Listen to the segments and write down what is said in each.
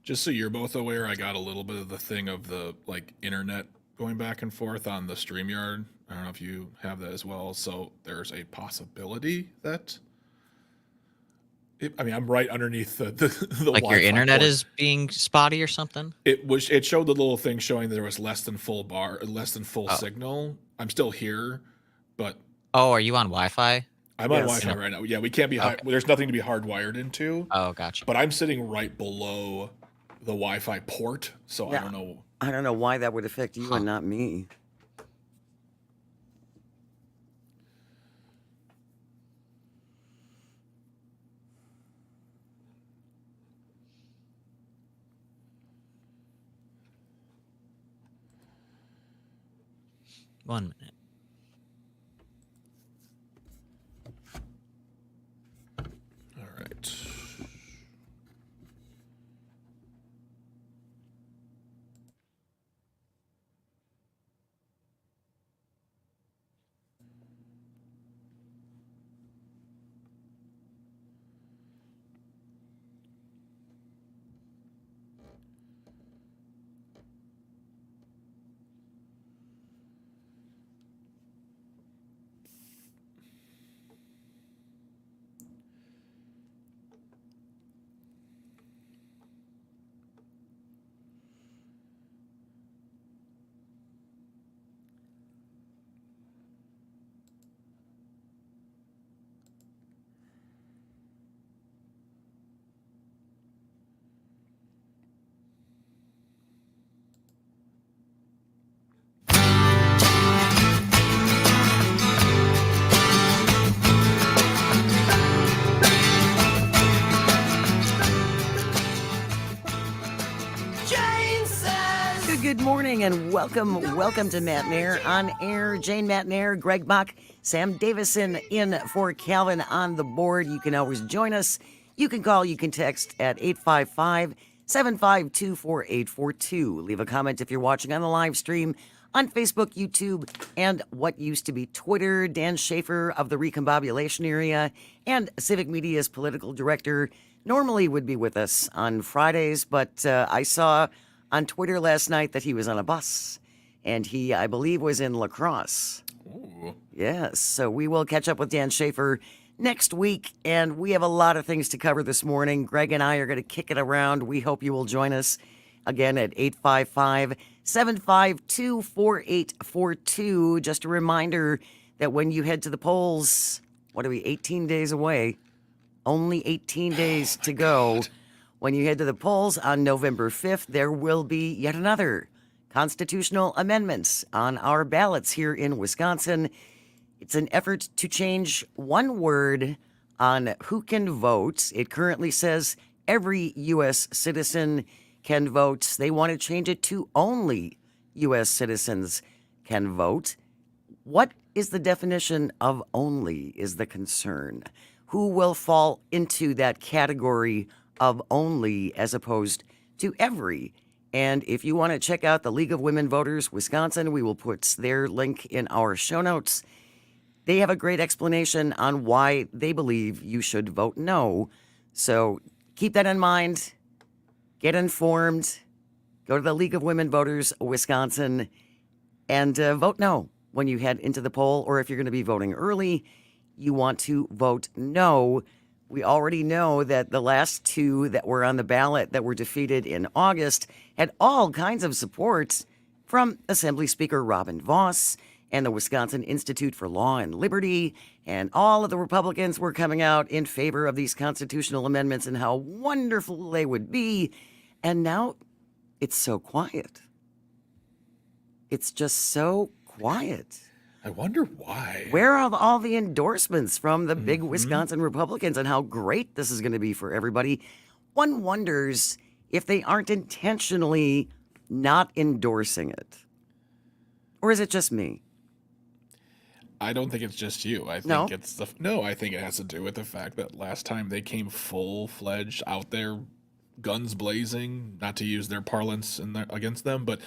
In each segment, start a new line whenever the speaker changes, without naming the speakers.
Just so you're both aware, I got a little bit of the thing of the like internet going back and forth on the StreamYard. I don't know if you have that as well. So there's a possibility that I mean I'm right underneath the
Like your
Wi-Fi
internet
port.
is being spotty or something?
It showed the little thing showing there was less than full
Oh.
signal. I'm still here, but
Oh, are you on Wi-Fi?
I'm on
Yes.
In
Wi-Fi
a
right now. Yeah, we can't be
Okay.
there's nothing to be hardwired into.
Oh, gotcha.
But I'm sitting right below the Wi-Fi port, so I
Yeah.
don't know.
I don't know why that would affect you
Huh.
and not me.
One minute.
All right.
Good morning and welcome to Matt Nair on air. Jane Matt Nair, Greg Bach, Sam Davison in for Calvin on the board. You can always join us. You can call, you can text at 855-752-4842. Leave a comment if you're watching on the live stream on Facebook, YouTube, and what used to be Twitter. Dan Schaefer of the Recombobulation Area and Civic Media's political director normally would be with us on Fridays, but I saw on Twitter last night that he was on a bus, and he, I believe, was in La Crosse.
Ooh.
Yes, so we will catch up with Dan Schaefer next week, and we have a lot of things to cover this morning. Greg and I are going to kick it around. We hope you will join us again at 855-752-4842. Just a reminder that when you head to the polls, what are we, 18 days away? Only 18 days to go.
God.
When you head to the polls on November 5th, there will be yet another constitutional amendments on our ballots here in Wisconsin. It's an effort to change one word on who can vote. It currently says every U.S. citizen can vote. They want to change it to only U.S. citizens can vote. What is the definition of only is the concern. Who will fall into that category of only as opposed to every? And if you want to check out the League of Women Voters Wisconsin, we will put their link in our show notes. They have a great explanation on why they believe you should vote no. So keep that in mind. Get informed. Go to the League of Women Voters Wisconsin and vote no when you head into the poll. Or if you're going to be voting early, you want to vote no. We already know that the last two that were on the ballot that were defeated in August had all kinds of support from Assembly Speaker Robin Vos and the Wisconsin Institute for Law and Liberty, and all of the Republicans were coming out in favor of these constitutional amendments and how wonderful they would be. And now it's so quiet. It's just so quiet.
I wonder why.
Where are all the endorsements from the big Wisconsin Republicans and how great this is going to be for everybody? One wonders if they aren't intentionally not endorsing it. Or is it just me?
I don't think it's just you. I think it's I think it has to do with the fact that last time they came full-fledged out there, guns blazing, not to use their parlance against them, but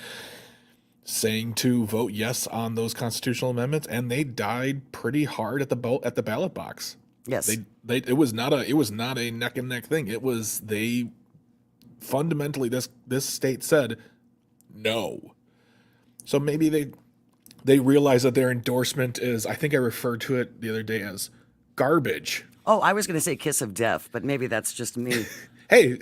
saying to vote yes on those constitutional amendments, and they died pretty hard at the ballot box.
Yes.
It was not a neck and neck thing. It was they fundamentally this state said no. So maybe they realize that their endorsement is, I think I referred to it the other day as garbage.
Oh, I was going to say kiss of death, but maybe that's just me.
Hey,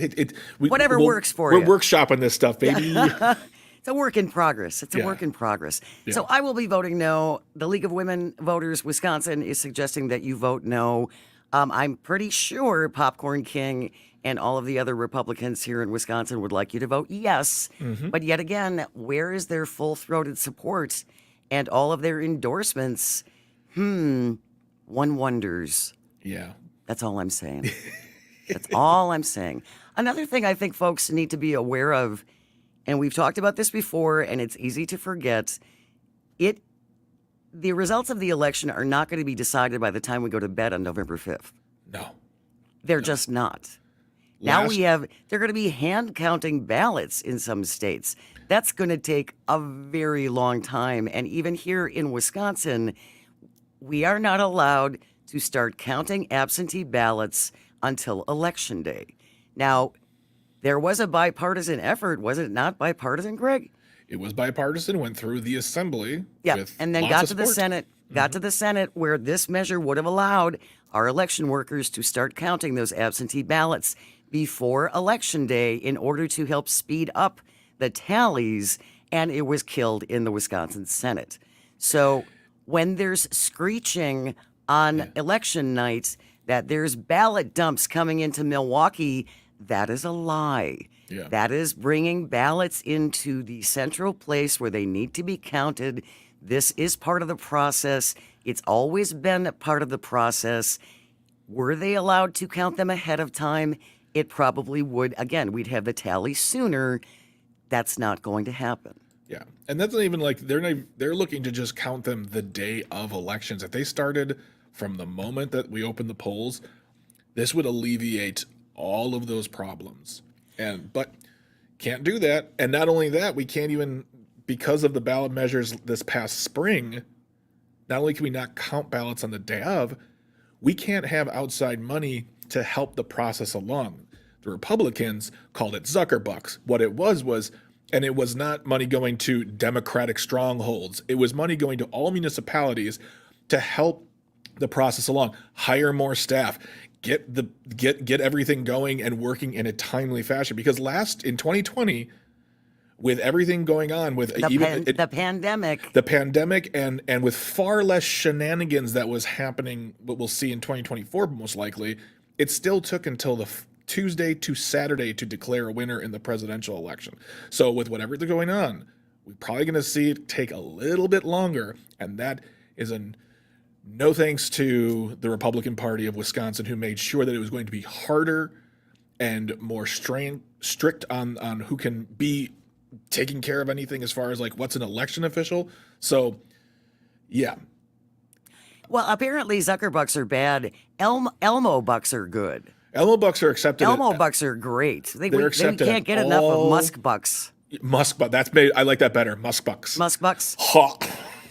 Whatever works for
we're
you.
We're workshopping this stuff, baby.
It's a work in progress. It's a work in progress.
Yeah.
So I will be voting no. The League of Women Voters Wisconsin is suggesting that you vote no. I'm pretty sure Popcorn King and all of the other Republicans here in Wisconsin would like you to vote yes. But yet again, where is their full-throated support and all of their endorsements? One wonders.
Yeah.
That's all I'm saying. That's all I'm saying. Another thing I think folks need to be aware of, and we've talked about this before, and it's easy to forget, the results of the election are not going to be decided by the time we go to bed on November 5th.
No.
They're just not. Now they're going to be hand counting ballots in some states. That's going to take a very long time. And even here in Wisconsin, we are not allowed to start counting absentee ballots until Election Day. Now, there was a bipartisan effort. Was it not bipartisan, Greg?
It was bipartisan, went through the assembly.
Yeah, and then got to the Senate. Got to the Senate where this measure would have allowed our election workers to start counting those absentee ballots before Election Day in order to help speed up the tallies, and it was killed in the Wisconsin Senate. So when there's screeching on election night that there's ballot dumps coming into Milwaukee, that is a lie.
Yeah.
That is bringing ballots into the central place where they need to be counted. This is part of the process. It's always been a part of the process. Were they allowed to count them ahead of time? It probably would. Again, we'd have the tally sooner. That's not going to happen.
Yeah. And that's not even like they're looking to just count them the day of elections. If they started from the moment that we opened the polls, this would alleviate all of those problems. But can't do that. And not only that, we can't even, because of the ballot measures this past spring, not only can we not count ballots on the day of, we can't have outside money to help the process along. The Republicans called it Zuckerbucks. What it was, and it was not money going to Democratic strongholds. It was money going to all municipalities to help the process along, hire more staff, get everything going and working in a timely fashion. Because in 2020, with everything going on with
the pandemic,
and with far less shenanigans that was happening, what we'll see in 2024 most likely, it still took until the Tuesday to Saturday to declare a winner in the presidential election. So with whatever's going on, we're probably going to see it take a little bit longer, and that is no thanks to the Republican Party of Wisconsin, who made sure that it was going to be harder and more strict on who can be taking care of anything as far as like what's an election official. So, yeah.
Well, apparently Zuckerbucks are bad. Elmo bucks are good.
Elmo bucks are accepted.
Elmo bucks are great. We can't get
at
enough of
all-
Musk bucks.
Musk bucks. I like that better. Musk bucks.
Musk bucks.
Ha.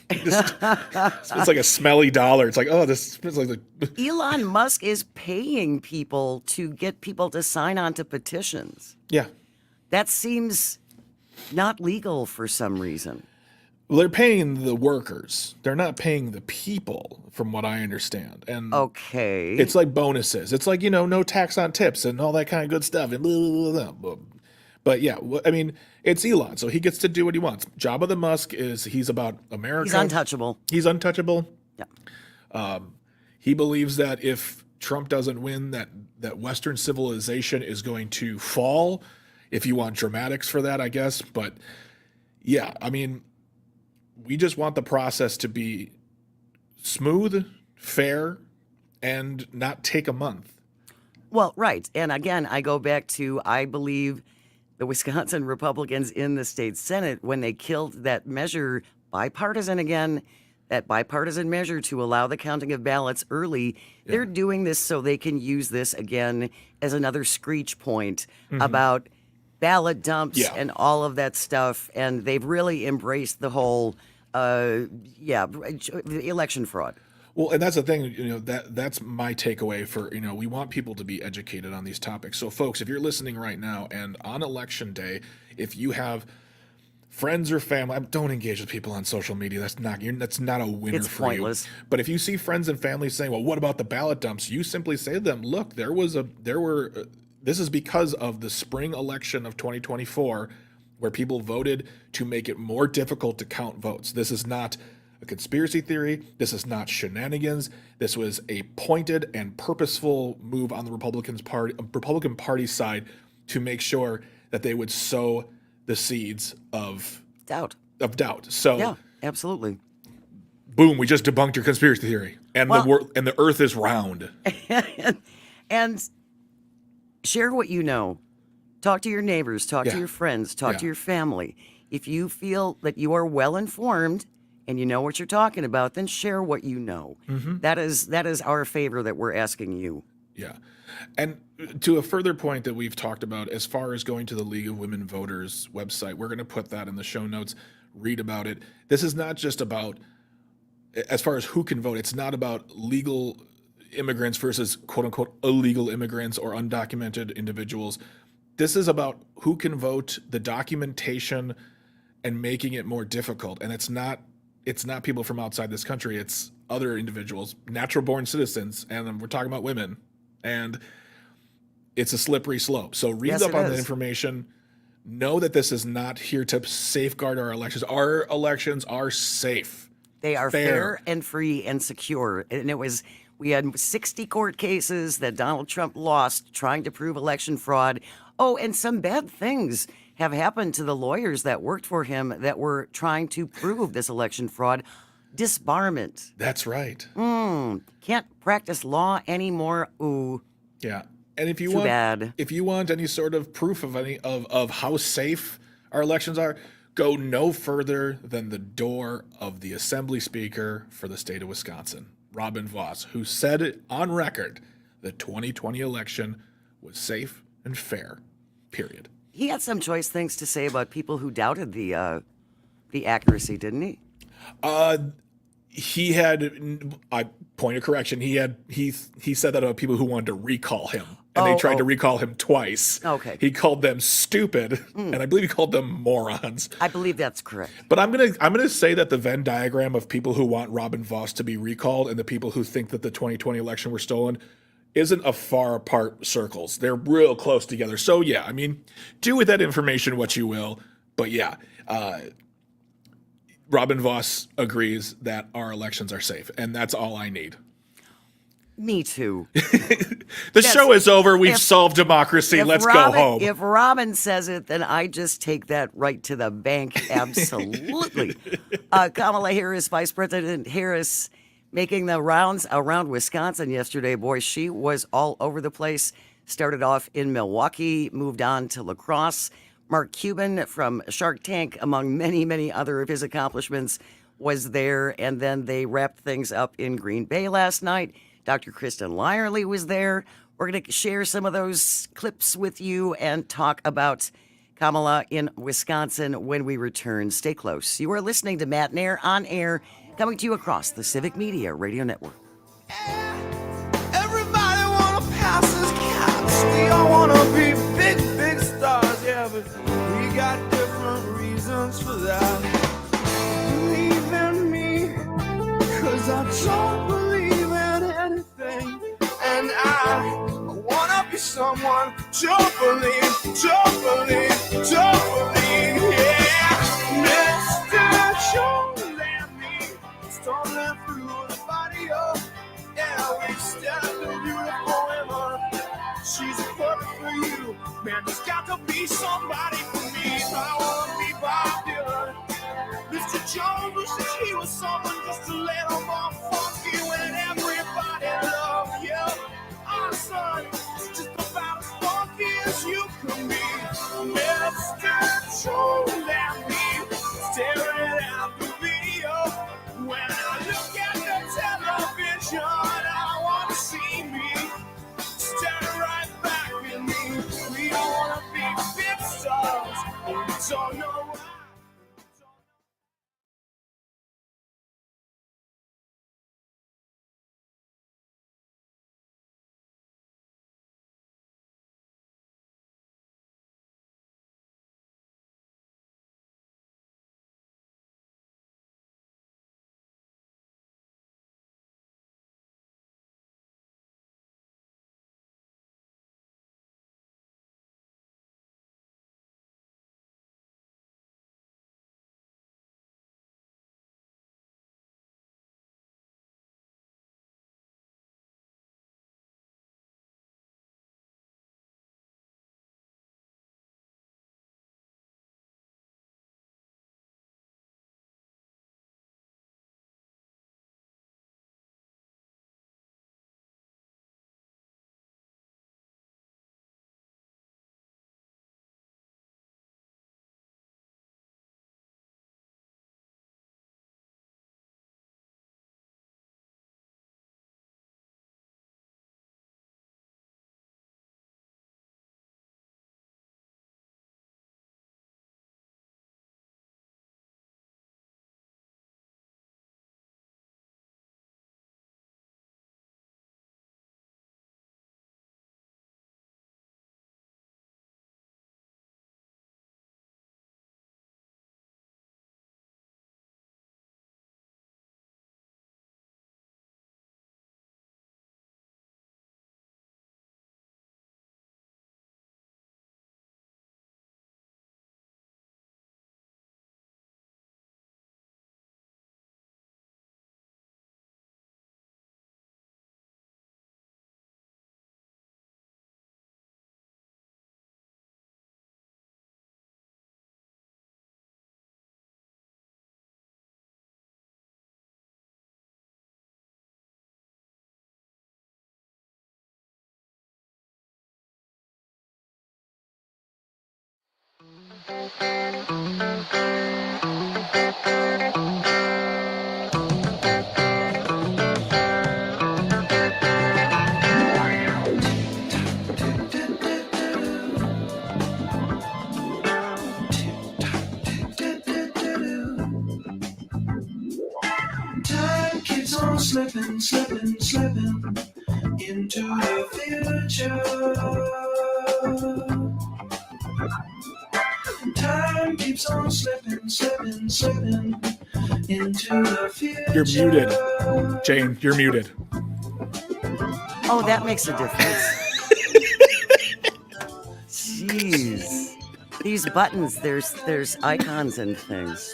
It's like a smelly dollar. It's like, oh, this smells like
Elon Musk is paying people to get people to sign on to petitions.
yeah.
That seems not legal for some reason.
Well, they're paying the workers. They're not paying the people, from what I understand. And
Okay.
it's like bonuses. It's like, no tax on tips and all that kind of good stuff. And blah, blah, blah, blah. But yeah, I mean, it's Elon, so he gets to do what he wants. Job of the Musk is he's about America.
He's untouchable.
He's untouchable.
Yeah.
He believes that if Trump doesn't win, that Western civilization is going to fall. If you want dramatics for that, I guess. But yeah, I mean, we just want the process to be smooth, fair, and not take a month.
Well, right. And again, I go back to, I believe the Wisconsin Republicans in the state Senate, when they killed that measure, bipartisan again, that bipartisan measure to allow the counting of ballots early, they're doing this so they can use this again as another screech point about ballot dumps and all of that stuff. And they've really embraced the whole, election fraud.
Well, and that's the thing, that's my takeaway for, we want people to be educated on these topics. So folks, if you're listening right now and on election day, if you have friends or family, don't engage with people on social media. That's not a winner
It's
for
pointless.
you. But if you see friends and family saying, "Well, what about the ballot dumps?" You simply say to them, "Look, this is because of the spring election of 2024 where people voted to make it more difficult to count votes. This is not a conspiracy theory. This is not shenanigans. This was a pointed and purposeful move on the Republican Party side to make sure that they would sow the seeds of
Doubt.
doubt." So,
Yeah, absolutely.
boom, we just debunked your conspiracy theory, and
Well-
the Earth is round.
And share what you know. Talk to your neighbors, talk to
Yeah.
your friends, talk to
Yeah.
your family. If you feel that you are well informed and you know what you're talking about, then share what you know.
Mm-hmm.
That is our favor that we're asking you.
Yeah. And to a further point that we've talked about, as far as going to the League of Women Voters website, we're going to put that in the show notes. Read about it. This is not just about, as far as who can vote, it's not about legal immigrants versus quote unquote illegal immigrants or undocumented individuals. This is about who can vote, the documentation, and making it more difficult. And it's not people from outside this country. It's other individuals, natural born citizens, and we're talking about women. And it's a slippery slope. So read
Yes,
up
it
on the
is.
information. Know that this is not here to safeguard our elections. Our elections are safe.
They are
Fair.
fair and free and secure. And we had 60 court cases that Donald Trump lost trying to prove election fraud. Oh, and some bad things have happened to the lawyers that worked for him that were trying to prove this election fraud. Disbarment.
That's right.
Can't practice law anymore. Ooh.
Yeah. And if you
Too bad.
if you want any sort of proof of how safe our elections are, go no further than the door of the Assembly Speaker for the state of Wisconsin, Robin Vos, who said it on record the 2020 election was safe and fair. Period.
He had some choice things to say about people who doubted the accuracy, didn't he?
He had, point of correction, he said that about people who wanted to recall him, and they tried to recall him twice.
Okay.
He called them stupid, and I believe he called them morons.
I believe that's correct.
But I'm gonna say that the Venn diagram of people who want Robin Vos to be recalled and the people who think that the 2020 election were stolen isn't a far apart circles. They're real close together. So yeah, I mean, do with that information what you will. But yeah, Robin Vos agrees that our elections are safe, and that's all I need.
Me too.
The show is over. We've solved democracy. Let's go home.
If Robin says it, then I just take that right to the bank. Absolutely. Kamala Harris, Vice President Harris, making the rounds around Wisconsin yesterday. Boy, she was all over the place. Started off in Milwaukee, moved on to La Crosse. Mark Cuban from Shark Tank, among many, many other of his accomplishments, was there. And then they wrapped things up in Green Bay last night. Dr. Kristen Lyerly was there. We're going to share some of those clips with you and talk about Kamala in Wisconsin when we return. Stay close. You are listening to Matt and Air on air, coming to you across the Civic Media Radio Network.
Everybody wanna pass as cats. We all wanna be big, big stars, yeah, but we got different reasons for that. Believe in me, 'cause I don't believe in anything. And I wanna be someone to believe, yeah. Mr. Jones and me, stumbling through the patio. Yeah, we stand in beautiful women. She's perfect for you. Man, there's got to be somebody for me. I wanna be Bob Dylan. Mr. Jones wishes he was someone just a little more funky when everybody loved you. Our son is just about as funky as you can be. Mr. Jones and me, staring at the video. When I look at the television, I want to see me staring right back at me. We all want to be big stars, but we don't know why. Time keeps on slipping, slipping, slipping into the future. Time keeps on slipping, slipping, slipping into the future.
You're muted. Jane, you're muted.
Oh, that makes a difference. Jeez. These buttons, there's icons and things.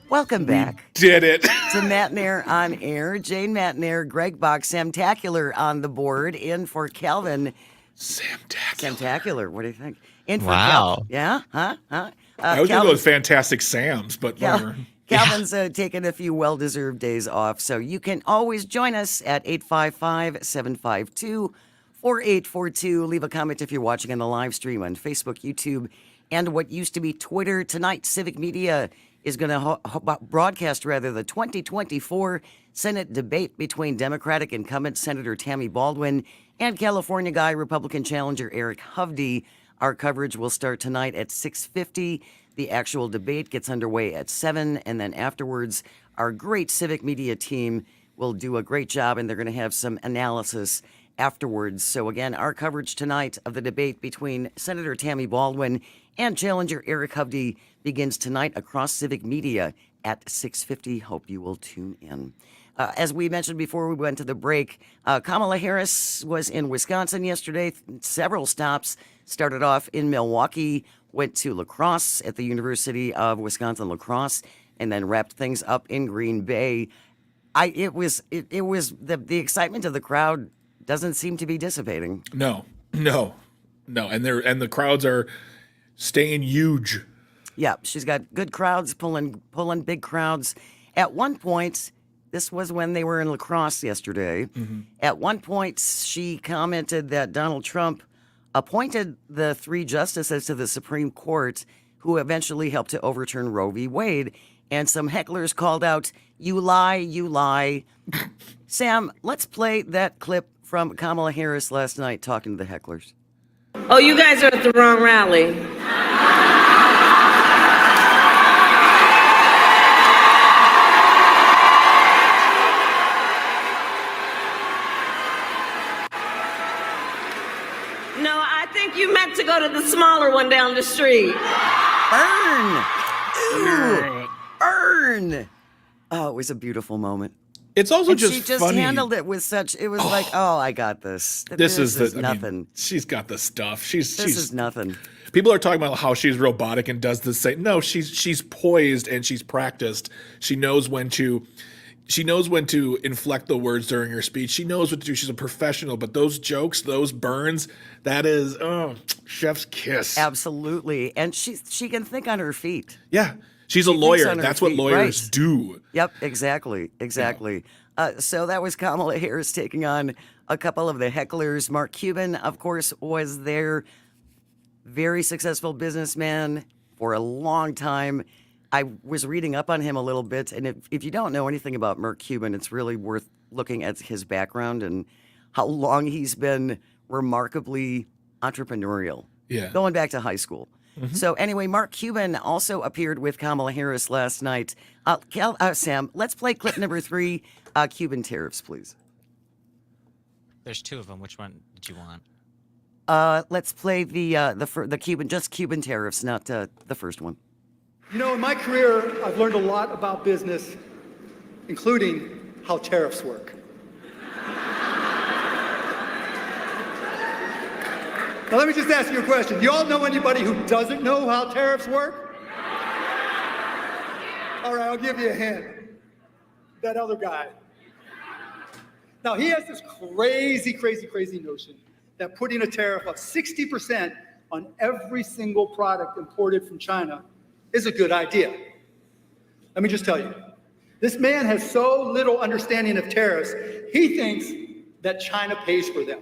Welcome back.
Did it.
To Matnair on Air. Jane Matnair, Greg Bach, Samtacular on the board. In for Calvin. Samtacular. What do you think? In for
Wow.
Yeah? Huh?
I was going to go with Fantastic Sam's, but whatever.
Calvin's taking a few well-deserved days off, so you can always join us at 855-752-4842. Leave a comment if you're watching on the live stream on Facebook, YouTube, and what used to be Twitter. Tonight, Civic Media is going to broadcast the 2024 Senate debate between Democratic incumbent Senator Tammy Baldwin and California guy Republican challenger Eric Hovde. Our coverage will start tonight at 6:50. The actual debate gets underway at 7, and then afterwards, our great Civic Media team will do a great job, and they're going to have some analysis afterwards. So again, our coverage tonight of the debate between Senator Tammy Baldwin and challenger Eric Hovde begins tonight across Civic Media at 6:50. Hope you will tune in. As we mentioned before we went to the break, Kamala Harris was in Wisconsin yesterday. Several stops. Started off in Milwaukee, went to La Crosse at the University of Wisconsin-La Crosse, and then wrapped things up in Green Bay. It was the excitement of the crowd doesn't seem to be dissipating.
No. And the crowds are staying huge.
Yeah, she's got good crowds pulling big crowds. At one point, this was when they were in La Crosse yesterday. Mm-hmm. At one point, she commented that Donald Trump appointed the 3 justices to the Supreme Court who eventually helped to overturn Roe v. Wade. And some hecklers called out, "You lie, you lie." Sam, let's play that clip from Kamala Harris last night talking to the hecklers.
Oh, you guys are at the wrong rally. No, I think you meant to go to the smaller one down the street.
Burn! Ooh, burn! Oh, it was a beautiful moment.
It's also
And
just
she just
funny.
handled it with such. It was like, oh, I got this.
This is
nothing.
I mean, she's got the stuff.
This is nothing.
People are talking about how she's robotic and does the same. No, she's poised and she's practiced. She knows when to inflect the words during her speech. She knows what to do. She's a professional. But those jokes, those burns, that is chef's kiss.
Absolutely, and she can think on her feet.
Yeah, she's a
She thinks
lawyer.
on her
That's what
feet,
lawyers
right.
do.
Yep, exactly. So that was Kamala Harris taking on a couple of the hecklers. Mark Cuban, of course, was there. Very successful businessman for a long time. I was reading up on him a little bit, and if you don't know anything about Mark Cuban, it's really worth looking at his background and how long he's been remarkably entrepreneurial.
Yeah.
Going back to high school.
Mm-hmm.
So anyway, Mark Cuban also appeared with Kamala Harris last night. Sam, let's play clip number 3, Cuban tariffs, please.
There's 2 of them. Which one did you want?
Let's play the Cuban tariffs, not the first one.
You know, in my career, I've learned a lot about business, including how tariffs work. Now, let me just ask you a question. Do you all know anybody who doesn't know how tariffs work? All right, I'll give you a hint. That other guy. Now, he has this crazy notion that putting a tariff of 60% on every single product imported from China is a good idea. Let me just tell you, this man has so little understanding of tariffs, he thinks that China pays for them.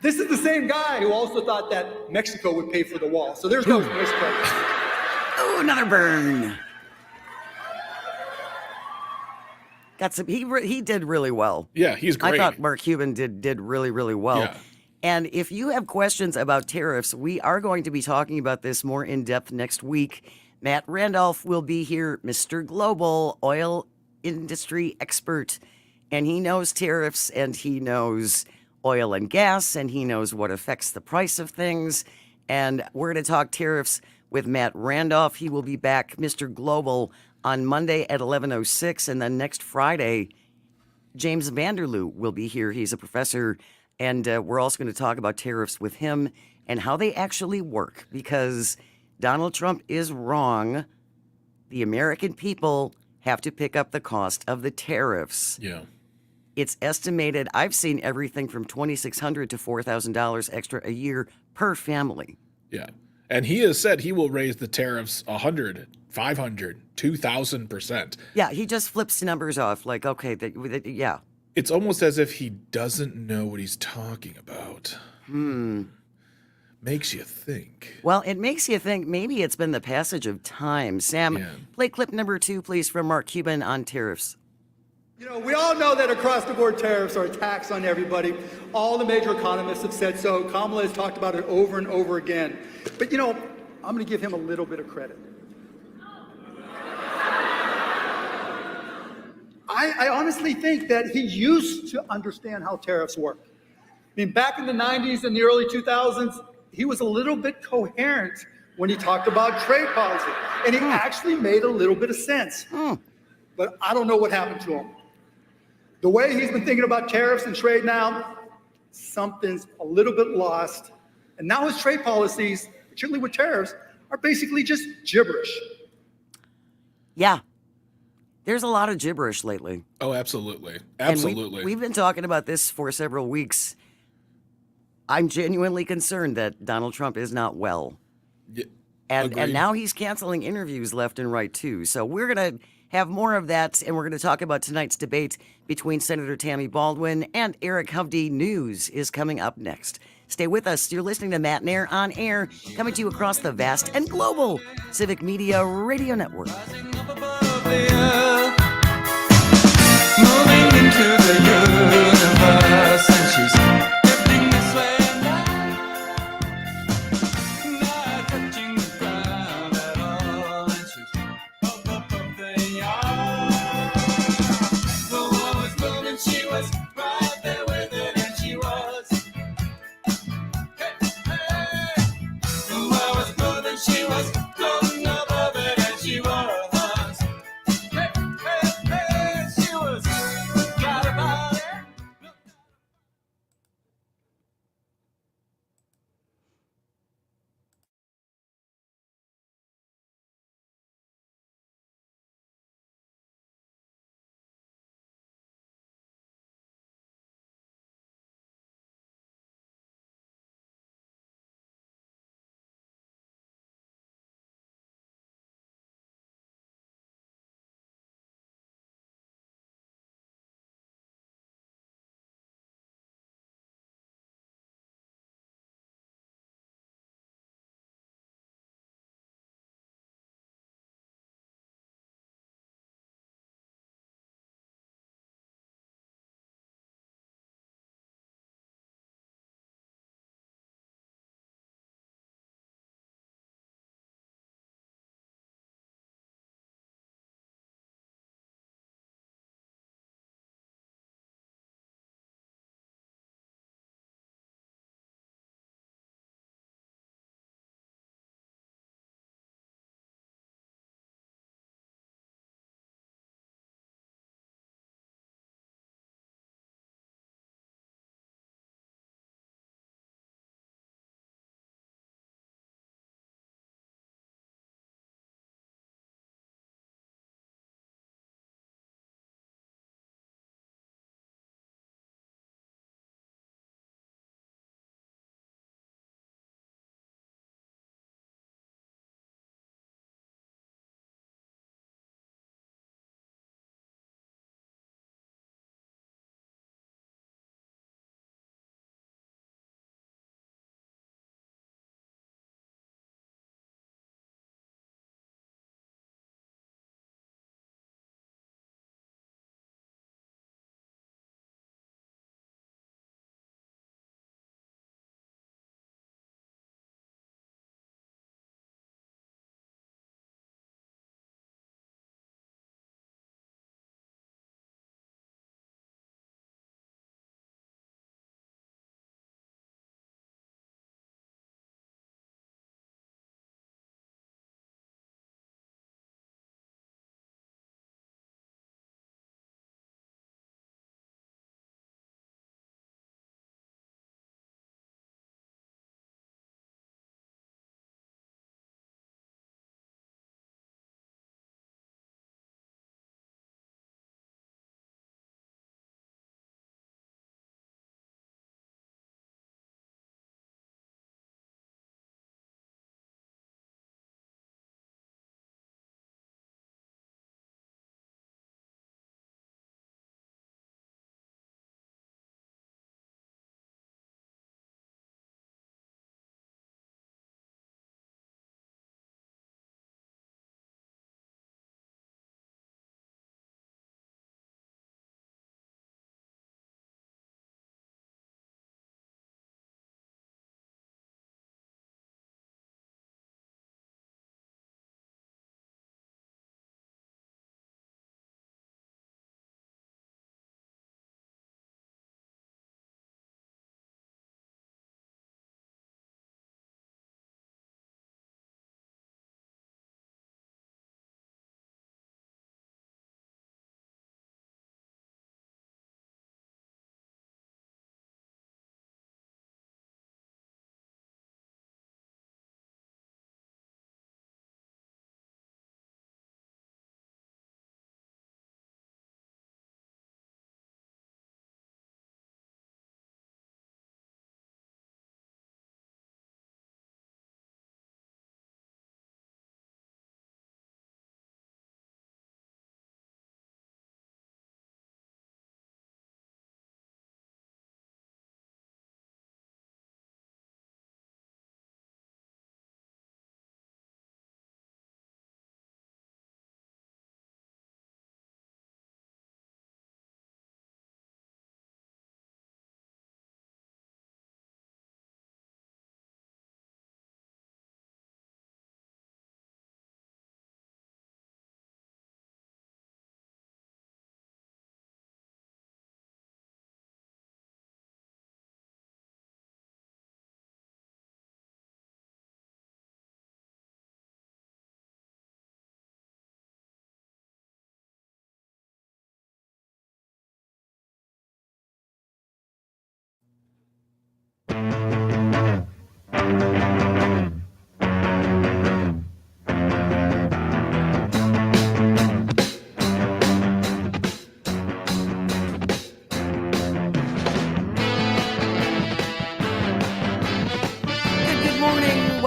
This is the same guy who also thought that Mexico would pay for the wall. So there's no Mexico.
Oh, another burn. Got some. He did really well.
Yeah, he's great.
I thought Mark Cuban did really, really well.
Yeah.
And if you have questions about tariffs, we are going to be talking about this more in depth next week. Matt Randolph will be here, Mr. Global, oil industry expert, and he knows tariffs and he knows oil and gas and he knows what affects the price of things. And we're going to talk tariffs with Matt Randolph. He will be back, Mr. Global, on Monday at 11:06, and then next Friday, James Vanderloo will be here. He's a professor, and we're also going to talk about tariffs with him and how they actually work, because Donald Trump is wrong. The American people have to pick up the cost of the tariffs.
Yeah.
It's estimated, I've seen everything from $2,600 to $4,000 extra a year per family.
Yeah. And he has said he will raise the tariffs 100, 500, 2,000%.
Yeah, he just flips numbers off like, okay, yeah.
It's almost as if he doesn't know what he's talking about. Makes you think.
Well, it makes you think maybe it's been the passage of time. Sam,
Yeah.
play clip number 2, please, from Mark Cuban on tariffs.
You know, we all know that across-the-board tariffs are a tax on everybody. All the major economists have said so. Kamala has talked about it over and over again. But, you know, I'm going to give him a little bit of credit. I honestly think that he used to understand how tariffs work. I mean, back in the 90s and the early 2000s, he was a little bit coherent when he talked about trade policy. And he actually made a little bit of sense. But I don't know what happened to him. The way he's been thinking about tariffs and trade now, something's a little bit lost. And now his trade policies, particularly with tariffs, are basically just gibberish.
Yeah. There's a lot of gibberish lately.
Oh, absolutely.
And
Absolutely.
we've been talking about this for several weeks. I'm genuinely concerned that Donald Trump is not well.
Yeah,
And
agreed.
now he's canceling interviews left and right, too. So we're going to have more of that, and we're going to talk about tonight's debate between Senator Tammy Baldwin and Eric Hovde. News is coming up next. Stay with us. You're listening to Matt and Air on Air, coming to you across the vast and global Civic Media Radio Network.
Moving into the universe, and she's drifting this way and that, not touching the ground at all, and she's up the yard. The world was moving, she was right there with it, and she was. Hey, hey. The world was moving, she was floating above it, and she was. She was got about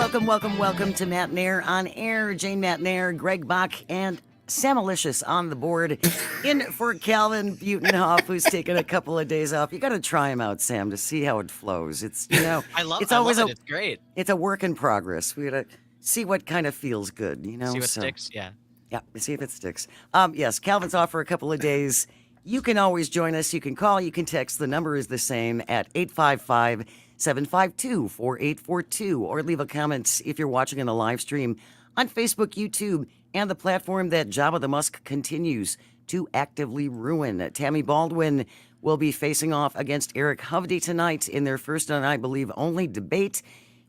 Welcome to Matt Nair on Air. Jane Matt Nair, Greg Bach, and Sam Malicious on the board. In for Calvin Butenhoff, who's taken a couple of days off. You got to try him out, Sam, to see how it flows. It's
I love
it's
it.
always
It's great.
It's a work in progress. We got to see what kind of feels good,
See what
so.
sticks. Yeah.
Yeah, see if it sticks. Yes, Calvin's off for a couple of days. You can always join us. You can call, you can text. The number is the same at 855-752-4842, or leave a comment if you're watching in the live stream on Facebook, YouTube, and the platform that Jabba the Musk continues to actively ruin. Tammy Baldwin will be facing off against Eric Hovde tonight in their first and I believe only debate.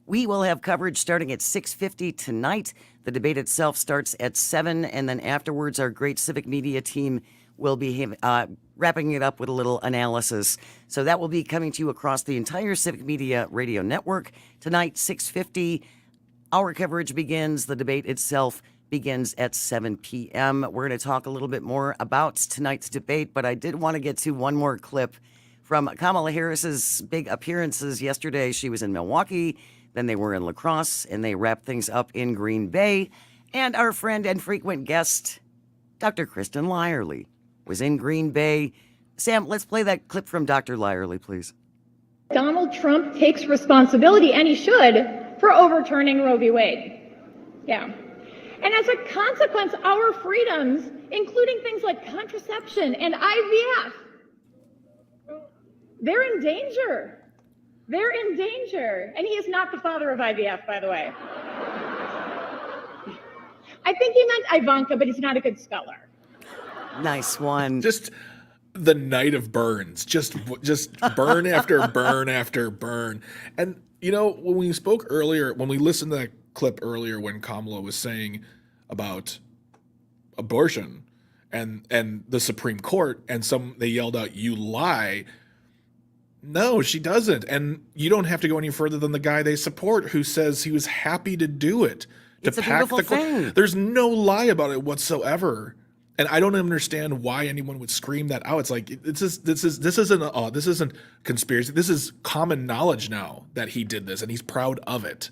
We will have coverage starting at 6:50 tonight. The debate itself starts at 7, and then afterwards our great civic media team will be wrapping it up with a little analysis. So that will be coming to you across the entire civic media radio network. Tonight, 6:50, our coverage begins. The debate itself begins at 7 p.m. We're going to talk a little bit more about tonight's debate, but I did want to get to one more clip from Kamala Harris's big appearances yesterday. She was in Milwaukee, then they were in La Crosse, and they wrapped things up in Green Bay. And our friend and frequent guest, Dr. Kristen Lyerly, was in Green Bay. Sam, let's play that clip from Dr. Lyerly, please.
Donald Trump takes responsibility, and he should, for overturning Roe v. Wade. Yeah. And as a consequence, our freedoms, including things like contraception and IVF, they're in danger. They're in danger. And he is not the father of IVF, by the way. I think he meant Ivanka, but he's not a good speller.
Nice one.
Just the night of burns, just burn after burn after burn. And when we spoke earlier, when we listened to that clip earlier, when Kamala was saying about abortion and the Supreme Court, and they yelled out, "You lie." No, she doesn't. And you don't have to go any further than the guy they support, who says he was happy to do it.
It's a beautiful thing.
There's no lie about it whatsoever. And I don't understand why anyone would scream that out. It's like this isn't conspiracy. This is common knowledge now that he did this, and he's proud of it.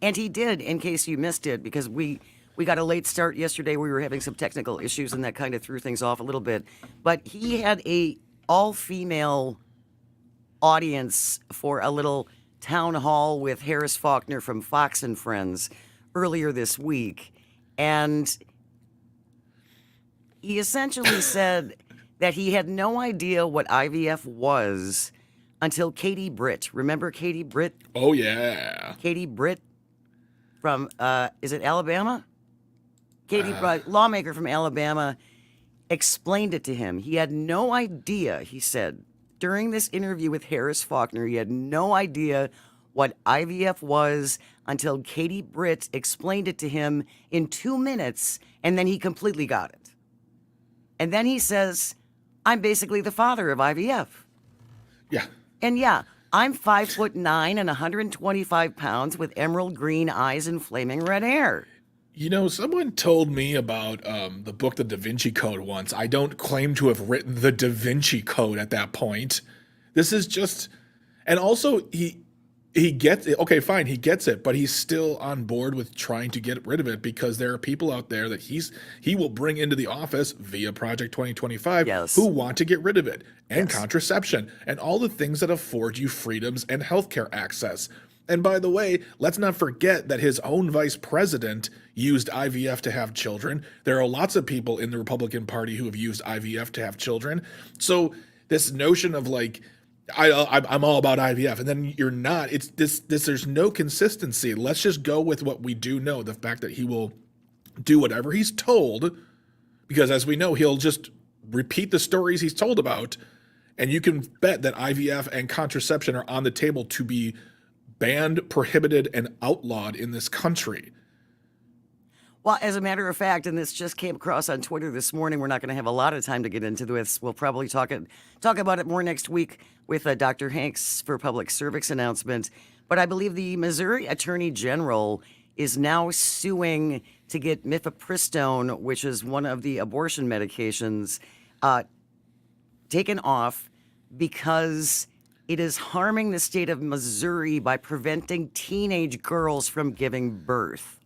And he did, in case you missed it, because we got a late start yesterday. We were having some technical issues, and that kind of threw things off a little bit. But he had a all-female audience for a little town hall with Harris Faulkner from Fox and Friends earlier this week. And he essentially said that he had no idea what IVF was until Katie Britt. Remember Katie Britt?
Oh, yeah.
Katie Britt from, is it Alabama? Katie Britt, lawmaker from Alabama, explained it to him. He had no idea, he said, during this interview with Harris Faulkner, he had no idea what IVF was until Katie Britt explained it to him in 2 minutes, and then he completely got it. And then he says, I'm basically the father of IVF.
Yeah.
And yeah, I'm 5'9" and 125 pounds with emerald green eyes and flaming red hair.
Someone told me about the book, The Da Vinci Code, once. I don't claim to have written the Da Vinci Code at that point. This is just, and also he gets it. Okay, fine, he gets it, but he's still on board with trying to get rid of it because there are people out there that he will bring into the office via Project 2025
Yes.
who want to get rid of it, and
Yes.
contraception and all the things that afford you freedoms and healthcare access. And by the way, let's not forget that his own vice president used IVF to have children. There are lots of people in the Republican Party who have used IVF to have children. So this notion of like, I'm all about IVF, and then you're not. It's this. There's no consistency. Let's just go with what we do know. The fact that he will do whatever he's told, because as we know, he'll just repeat the stories he's told about, and you can bet that IVF and contraception are on the table to be banned, prohibited, and outlawed in this country.
Well, as a matter of fact, and this just came across on Twitter this morning, we're not going to have a lot of time to get into this. We'll probably talk about it more next week with Dr. Hanks for public service announcement. But I believe the Missouri Attorney General is now suing to get mifepristone, which is one of the abortion medications, taken off because It is harming the state of Missouri by preventing teenage girls from giving birth.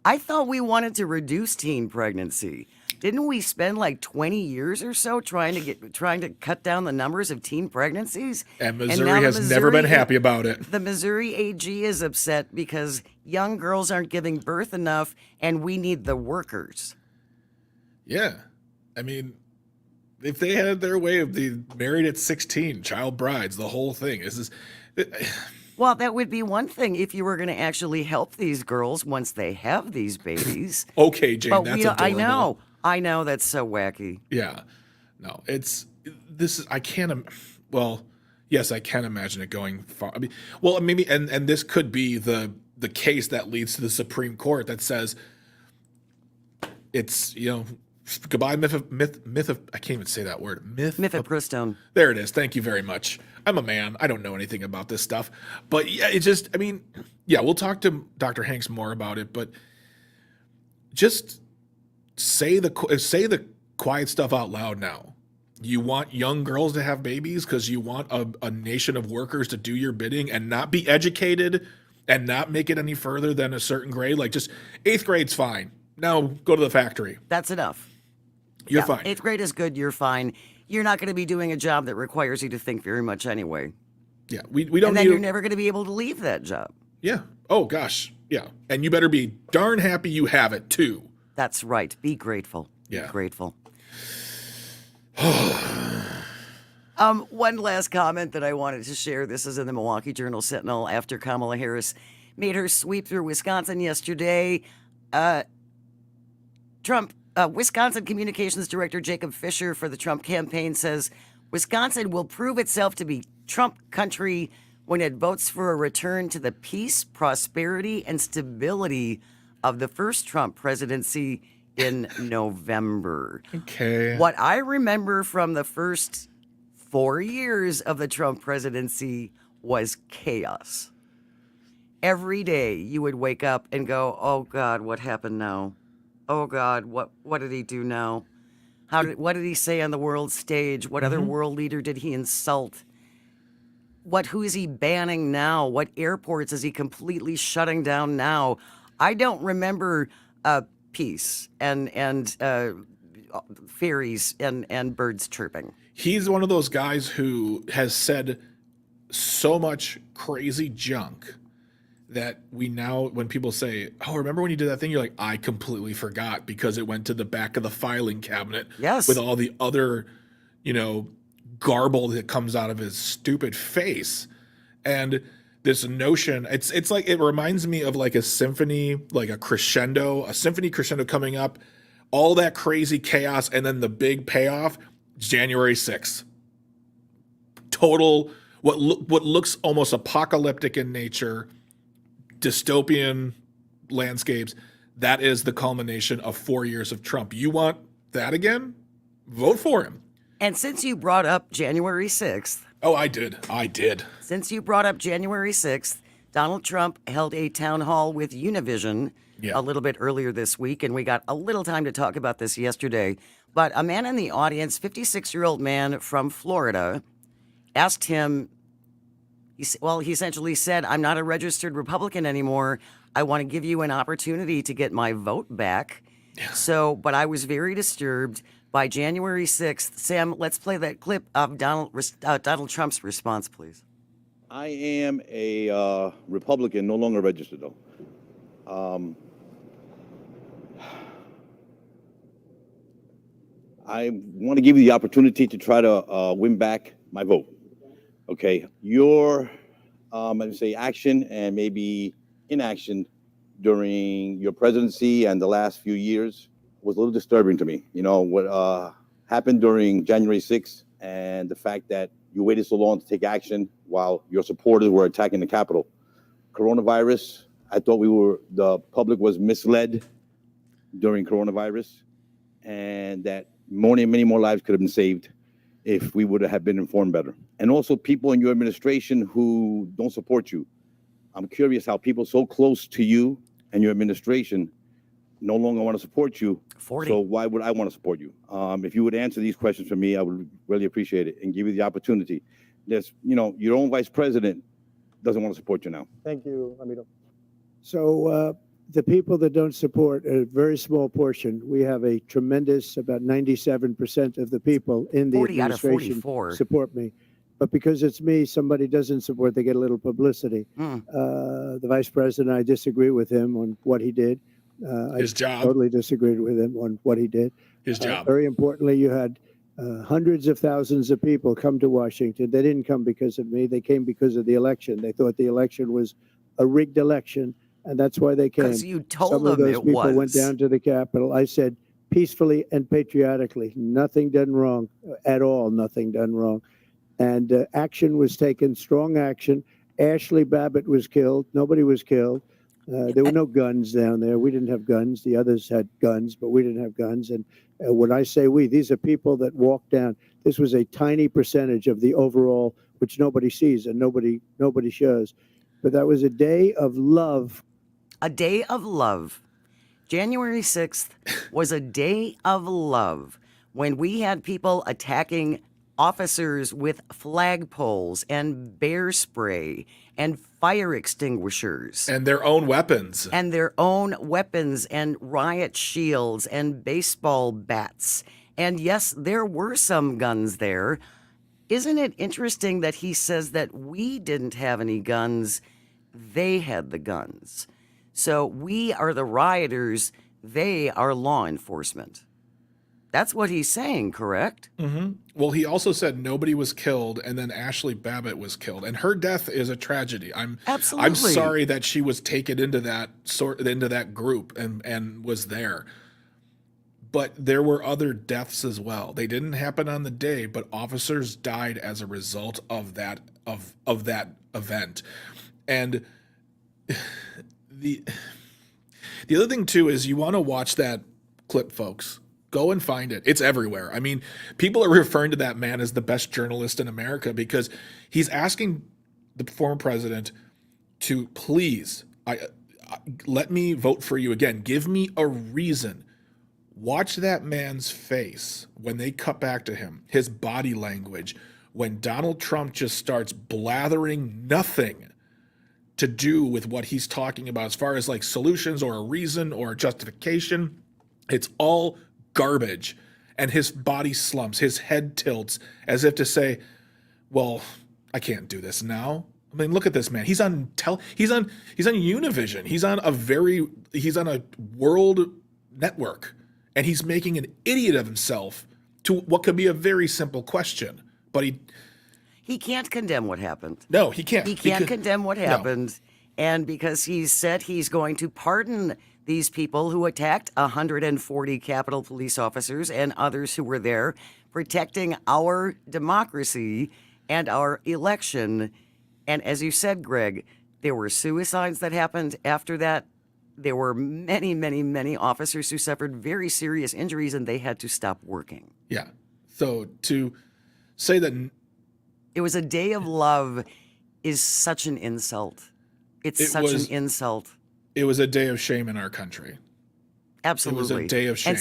I thought we wanted to reduce teen pregnancy. Didn't we spend like 20 years or so trying to cut down the numbers of teen pregnancies?
And
now
Missouri
the
has never been
Missouri-
happy about it.
The Missouri AG is upset because young girls aren't giving birth enough and we need the workers.
Yeah. I mean, if they had their way of the married at 16, child brides, the whole thing.
Well, that would be one thing if you were going to actually help these girls once they have these babies.
Okay, Jane,
But
that's adorable.
I know, that's so wacky.
Yeah. No, I can't, well, yes, I can imagine it going far. I mean, well, maybe, and this could be the case that leads to the Supreme Court that says it's, goodbye myth of, I can't even say that word.
Mifepristone.
There it is. Thank you very much. I'm a man. I don't know anything about this stuff. But yeah, we'll talk to Dr. Hanks more about it, but just say the quiet stuff out loud now. You want young girls to have babies because you want a nation of workers to do your bidding and not be educated and not make it any further than a certain grade. Like just 8th grade's fine. Now go to the factory.
That's enough.
You're fine.
8th grade is good. You're fine. You're not going to be doing a job that requires you to think very much anyway.
Yeah, we don't
And then
need
you're never going to be able to leave that job.
Yeah. Oh gosh. Yeah. And you better be darn happy you have it too.
That's right. Be grateful.
Yeah.
Be grateful. One last comment that I wanted to share. This is in the Milwaukee Journal-Sentinel after Kamala Harris made her sweep through Wisconsin yesterday. Wisconsin Communications Director Jacob Fisher for the Trump campaign says Wisconsin will prove itself to be Trump country when it votes for a return to the peace, prosperity, and stability of the first Trump presidency in November.
Okay.
What I remember from the first 4 years of the Trump presidency was chaos. Every day you would wake up and go, oh God, what happened now? Oh God, what did he do now? What did he say on the world stage? What other world leader did he insult? Who is he banning now? What airports is he completely shutting down now? I don't remember peace and fairies and birds chirping.
He's one of those guys who has said so much crazy junk that we now, when people say, oh, remember when you did that thing? You're like, I completely forgot because it went to the back of the filing cabinet.
Yes.
With all the other, garble that comes out of his stupid face. And this notion, it's like, it reminds me of like a symphony, like a symphony crescendo coming up, all that crazy chaos, and then the big payoff, January 6th. Total, what looks almost apocalyptic in nature, dystopian landscapes, that is the culmination of 4 years of Trump. You want that again? Vote for him.
And since you brought up January 6th.
Oh, I did.
Since you brought up January 6th, Donald Trump held a town hall with Univision a little bit earlier this week, and we got a little time to talk about this yesterday. But a man in the audience, 56-year-old man from Florida, asked him, he essentially said, I'm not a registered Republican anymore. I want to give you an opportunity to get my vote back. Yeah. But I was very disturbed by January 6th. Sam, let's play that clip of Donald Trump's response, please.
I am a Republican, no longer registered, though. I want to give you the opportunity to try to win back my vote. Okay, your, I'd say, action and maybe inaction during your presidency and the last few years was a little disturbing to me. What happened during January 6th and the fact that you waited so long to take action while your supporters were attacking the Capitol. Coronavirus, I thought the public was misled during coronavirus, and that many more lives could have been saved if we would have been informed better. And also people in your administration who don't support you. I'm curious how people so close to you and your administration no longer want to support you.
40.
So why would I want to support you? If you would answer these questions for me, I would really appreciate it and give you the opportunity. There's, your own vice president doesn't want to support you now.
Thank you, Amito. So the people that don't support a very small portion. We have a tremendous, about 97% of the people in the
40 out of
administration
44.
support me. But because it's me, somebody doesn't support, they get a little publicity. The vice president, I disagree with him on what he did.
His
I
job.
totally disagreed with him on what he did.
His job.
Very importantly, you had hundreds of thousands of people come to Washington. They didn't come because of me. They came because of the election. They thought the election was a rigged election, and that's why they came.
Because you told
Some of
them
those
it
people
was.
went down to the Capitol. I said peacefully and patriotically, nothing done wrong at all, nothing done wrong. And action was taken, strong action. Ashley Babbitt was killed. Nobody was killed. There were no guns down there. We didn't have guns. The others had guns, but we didn't have guns. And when I say we, these are people that walked down. This was a tiny percentage of the overall, which nobody sees and nobody shows. But that was a day of love.
A day of love. January 6th was a day of love when we had people attacking officers with flagpoles and bear spray and fire extinguishers.
And their own weapons.
And their own weapons and riot shields and baseball bats. And yes, there were some guns there. Isn't it interesting that he says that we didn't have any guns, they had the guns? So we are the rioters, they are law enforcement. That's what he's saying, correct?
Mm-hmm. Well, he also said nobody was killed, and then Ashley Babbitt was killed, and her death is a tragedy. I'm sorry that she was taken into that group and was there. But there were other deaths as well. They didn't happen on the day, but officers died as a result of that event. And the other thing too is you want to watch that clip, folks. Go and find it. It's everywhere. I mean, people are referring to that man as the best journalist in America because he's asking the former president to please let me vote for you again. Give me a reason. Watch that man's face when they cut back to him, his body language, when Donald Trump just starts blathering nothing to do with what he's talking about as far as like solutions or a reason or a justification. It's all garbage. And his body slumps, his head tilts as if to say, well, I can't do this now. I mean, look at this man. He's on Univision. He's on a world network, and he's making an idiot of himself to what could be a very simple question. But
he can't condemn what happened.
No, he can't.
He can't condemn what happened. No. And because he said he's going to pardon these people who attacked 140 Capitol police officers and others who were there protecting our democracy and our election. And as you said, Greg, there were suicides that happened after that. There were many, many, many officers who suffered very serious injuries and they had to stop working.
Yeah. So to say that
it was a day of love is such an insult. It's such an insult.
It was a day of shame in our country.
Absolutely.
It was a day of shame.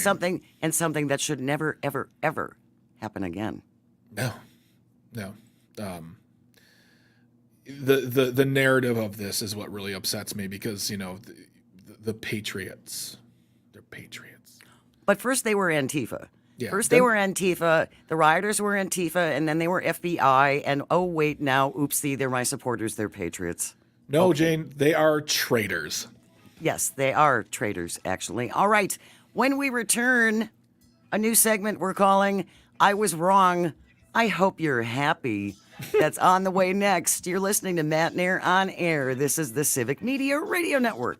And something that should never, ever, ever happen again.
No. The narrative of this is what really upsets me because, the patriots, they're patriots.
But first they were Antifa.
Yeah.
First they were Antifa, the rioters were Antifa, and then they were FBI, and oh wait, now, oopsie, they're my supporters, they're patriots.
No,
okay.
Jane, they are traitors.
Yes, they are traitors, actually. All right, when we return, a new segment we're calling I Was Wrong, I Hope You're Happy. That's on the way next. You're listening to Matt Nair on Air. This is the Civic Media Radio Network.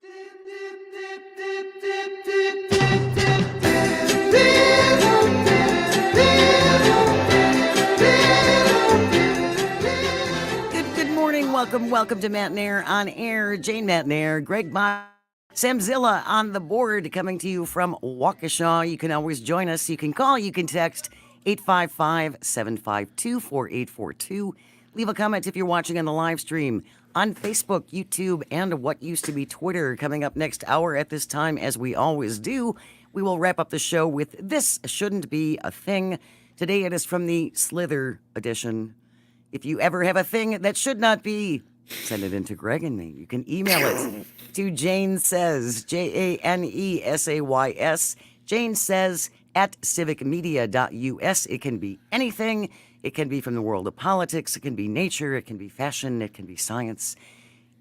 Good morning. Welcome to Matt Nair on air. Jane Matt Nair, Greg Bond, Sam Zilla on the board, coming to you from Waukesha. You can always join us. You can call, you can text 855-752-4842. Leave a comment if you're watching on the live stream on Facebook, YouTube, and what used to be Twitter. Coming up next hour at this time, as we always do, we will wrap up the show with This Shouldn't Be a Thing. Today it is from the Slither edition. If you ever have a thing that should not be, send it in to Greg and me. You can email it to Jane Says, JaneSays, Jane Says at civicmedia.us. It can be anything. It can be from the world of politics. It can be nature. It can be fashion. It can be science.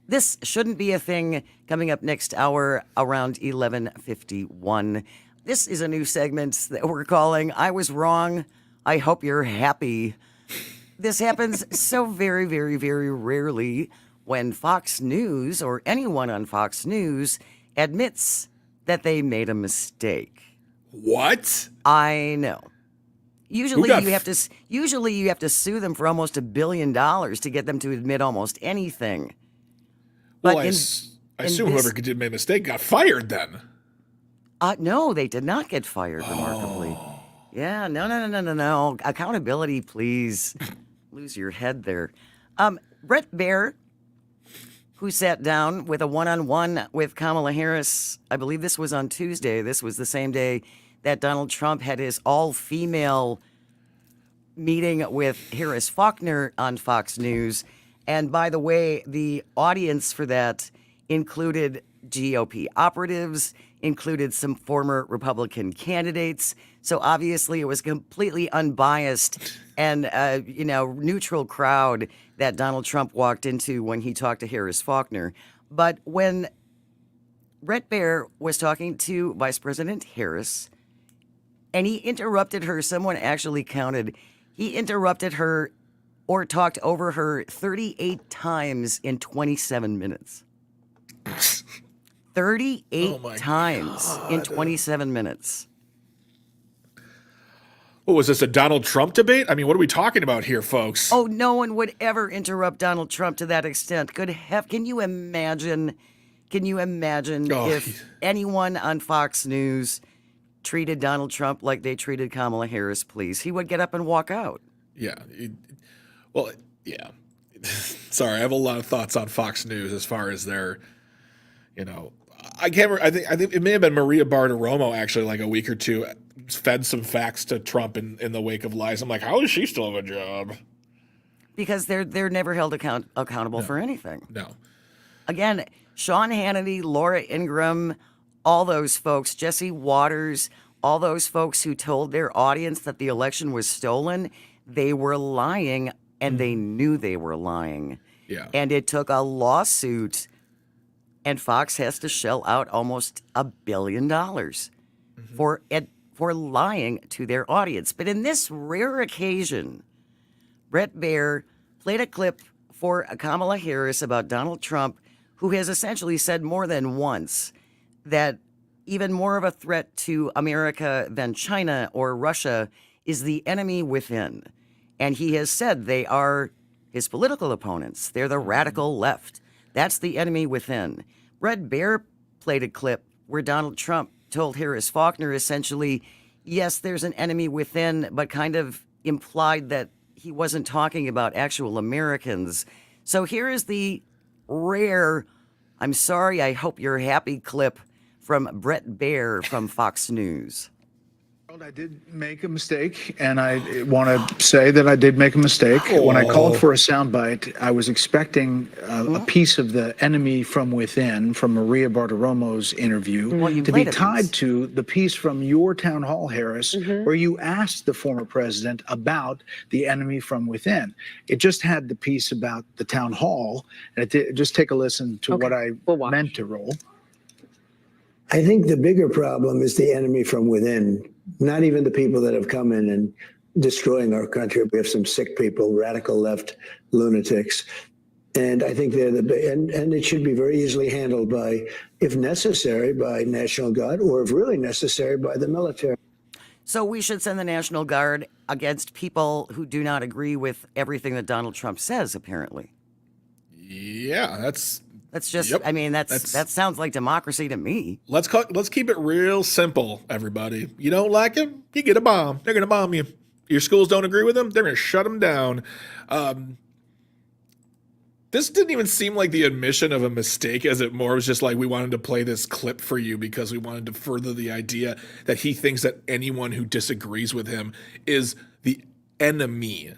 This shouldn't be a thing. Coming up next hour around 11:51. This is a new segment that we're calling I Was Wrong. I Hope You're Happy. This happens so very, very, very rarely when Fox News or anyone on Fox News admits that they made a mistake.
What?
I know. Usually you have to sue them for almost $1 billion to get them to admit almost anything. But
Well, I assume whoever did make a mistake got fired then.
No, they did not get fired, remarkably. Yeah, no. Accountability, please. Lose your head there. Brett Baer, who sat down with a one-on-one with Kamala Harris, I believe this was on Tuesday. This was the same day that Donald Trump had his all-female meeting with Harris Faulkner on Fox News. And by the way, the audience for that included GOP operatives, included some former Republican candidates. So obviously it was completely unbiased and, neutral crowd that Donald Trump walked into when he talked to Harris Faulkner. But when Brett Baer was talking to Vice President Harris and he interrupted her, someone actually counted, he interrupted her or talked over her 38 times in 27 minutes. 38 times in 27 minutes.
What was this, a Donald Trump debate? I mean, what are we talking about here, folks?
Oh, no one would ever interrupt Donald Trump to that extent. Can you imagine if anyone on Fox News treated Donald Trump like they treated Kamala Harris, please? He would get up and walk out.
Yeah. Yeah. Sorry, I have a lot of thoughts on Fox News as far as their, I can't remember, I think it may have been Maria Bartiromo actually like a week or two fed some facts to Trump in the wake of lies. I'm like, how does she still have a job?
Because they're never held accountable for anything.
No.
Again, Sean Hannity, Laura Ingraham, all those folks, Jesse Waters, all those folks who told their audience that the election was stolen, they were lying and they knew they were lying.
Yeah.
And it took a lawsuit, and Fox has to shell out almost $1 billion for lying to their audience. But in this rare occasion, Brett Baer played a clip for Kamala Harris about Donald Trump, who has essentially said more than once that even more of a threat to America than China or Russia is the enemy within. And he has said they are his political opponents. They're the radical left. That's the enemy within. Brett Baer played a clip where Donald Trump told Harris Faulkner essentially, yes, there's an enemy within, but kind of implied that he wasn't talking about actual Americans. So here is the rare, I'm sorry, I hope you're happy clip from Brett Baer from Fox News.
I did make a mistake, and I want to say that I did make a mistake. When I called for a soundbite, I was expecting a piece of the enemy from within, from Maria Bartiromo's interview, to be tied to the piece from your town hall, Harris, where you asked the former president about the enemy from within. It just had the piece about the town hall, and just take a listen to what I meant to roll.
I think the bigger problem is the enemy from within, not even the people that have come in and destroying our country. We have some sick people, radical left lunatics. And I think and it should be very easily handled by, if necessary, by National Guard, or if really necessary, by the military.
So we should send the National Guard against people who do not agree with everything that Donald Trump says, apparently.
Yeah,
That's just,
yep,
I mean, that sounds like democracy to me.
let's keep it real simple, everybody. You don't like him, you get a bomb. They're gonna bomb you. Your schools don't agree with him, they're gonna shut them down. This didn't even seem like the admission of a mistake, as it more was just like, we wanted to play this clip for you because we wanted to further the idea that he thinks that anyone who disagrees with him is the enemy.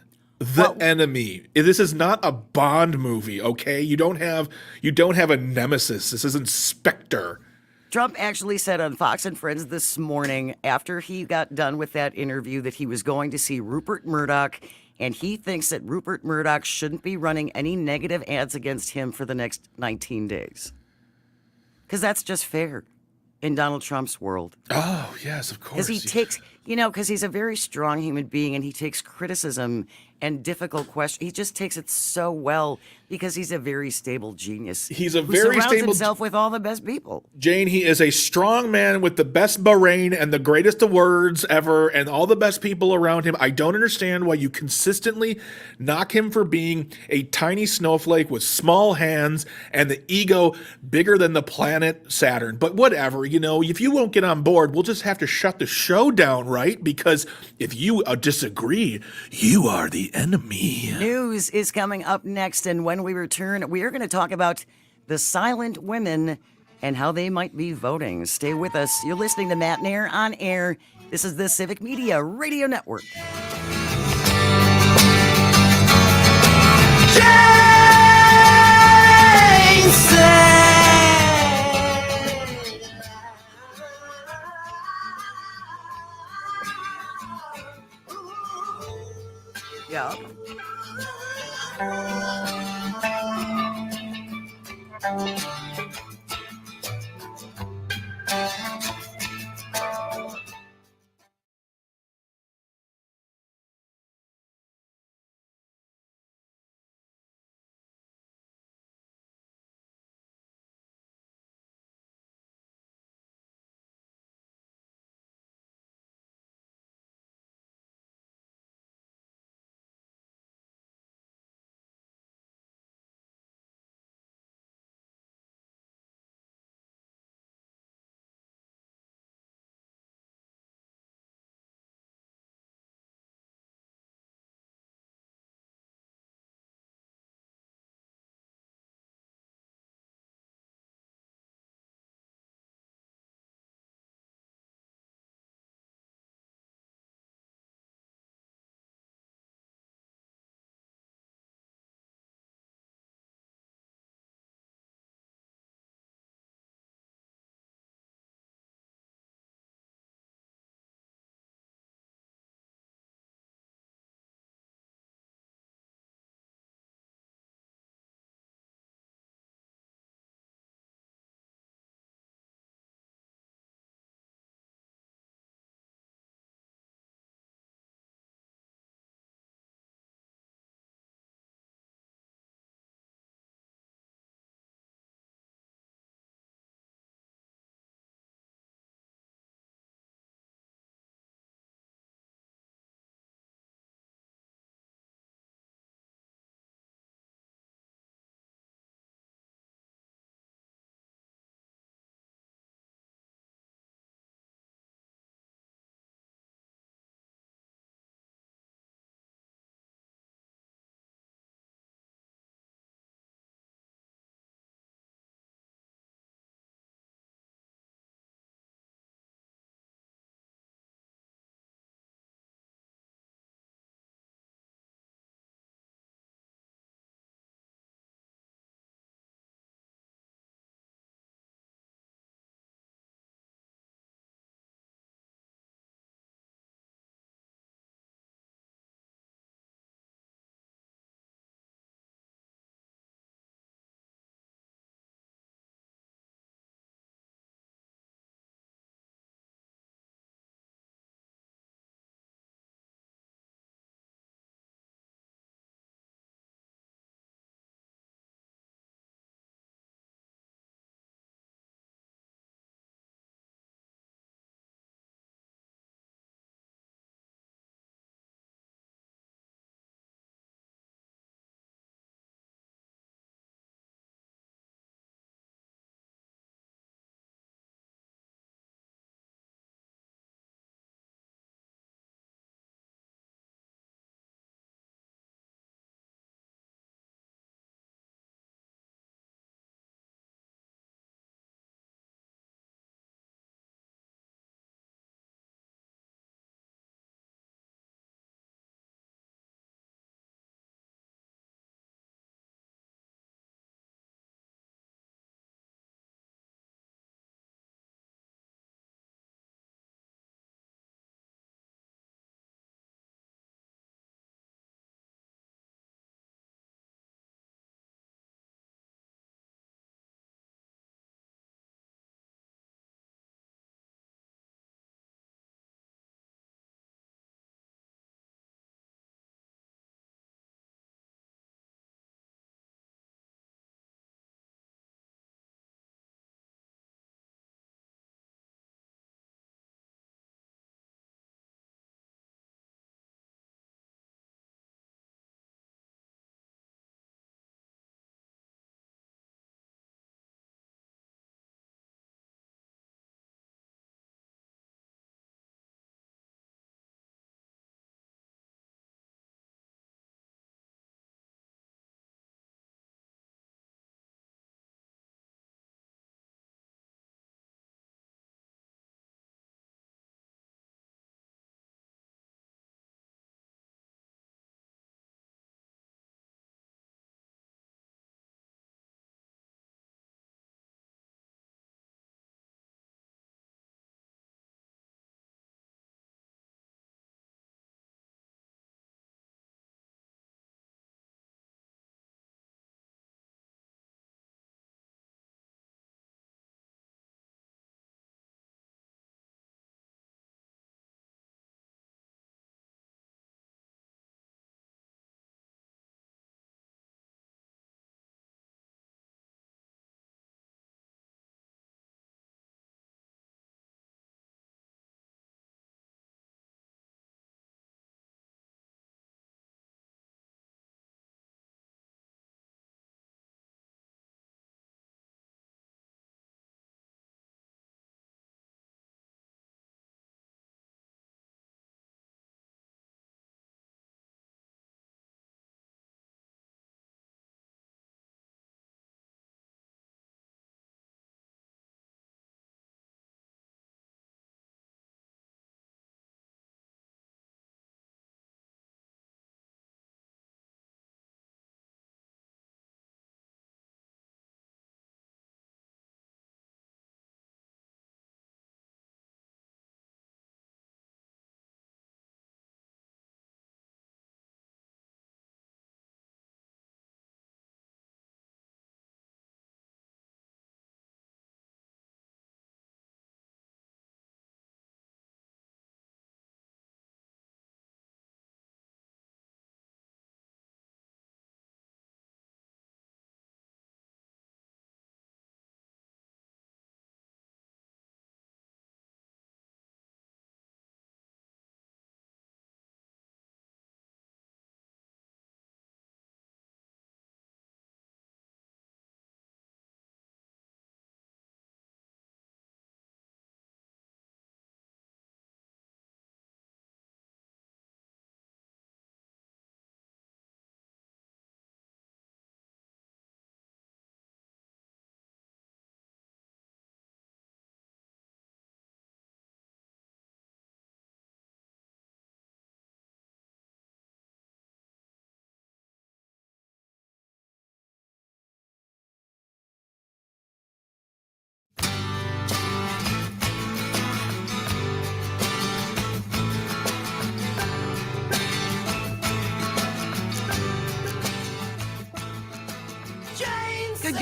Enemy. This is not a Bond movie, okay? You don't have a nemesis. This isn't Spectre.
Trump actually said on Fox and Friends this morning, after he got done with that interview, that he was going to see Rupert Murdoch, and he thinks that Rupert Murdoch shouldn't be running any negative ads against him for the next 19 days. Because that's just fair in Donald Trump's world.
Oh, yes, of course.
Because he takes, because he's a very strong human being, and he takes criticism and difficult questions. He just takes it so well because he's a very stable genius.
He's a
who
very
surrounds
stable
himself with all the best people.
Jane, he is a strong man with the best brain and the greatest of words ever and all the best people around him. I don't understand why you consistently knock him for being a tiny snowflake with small hands and the ego bigger than the planet Saturn. But whatever, if you won't get on board, we'll just have to shut the show down, right? Because if you disagree, you are the enemy.
News is coming up next, and when we return, we are going to talk about the silent women and how they might be voting. Stay with us. You're listening to Matt Nair on Air. This is the Civic Media Radio Network. Yeah.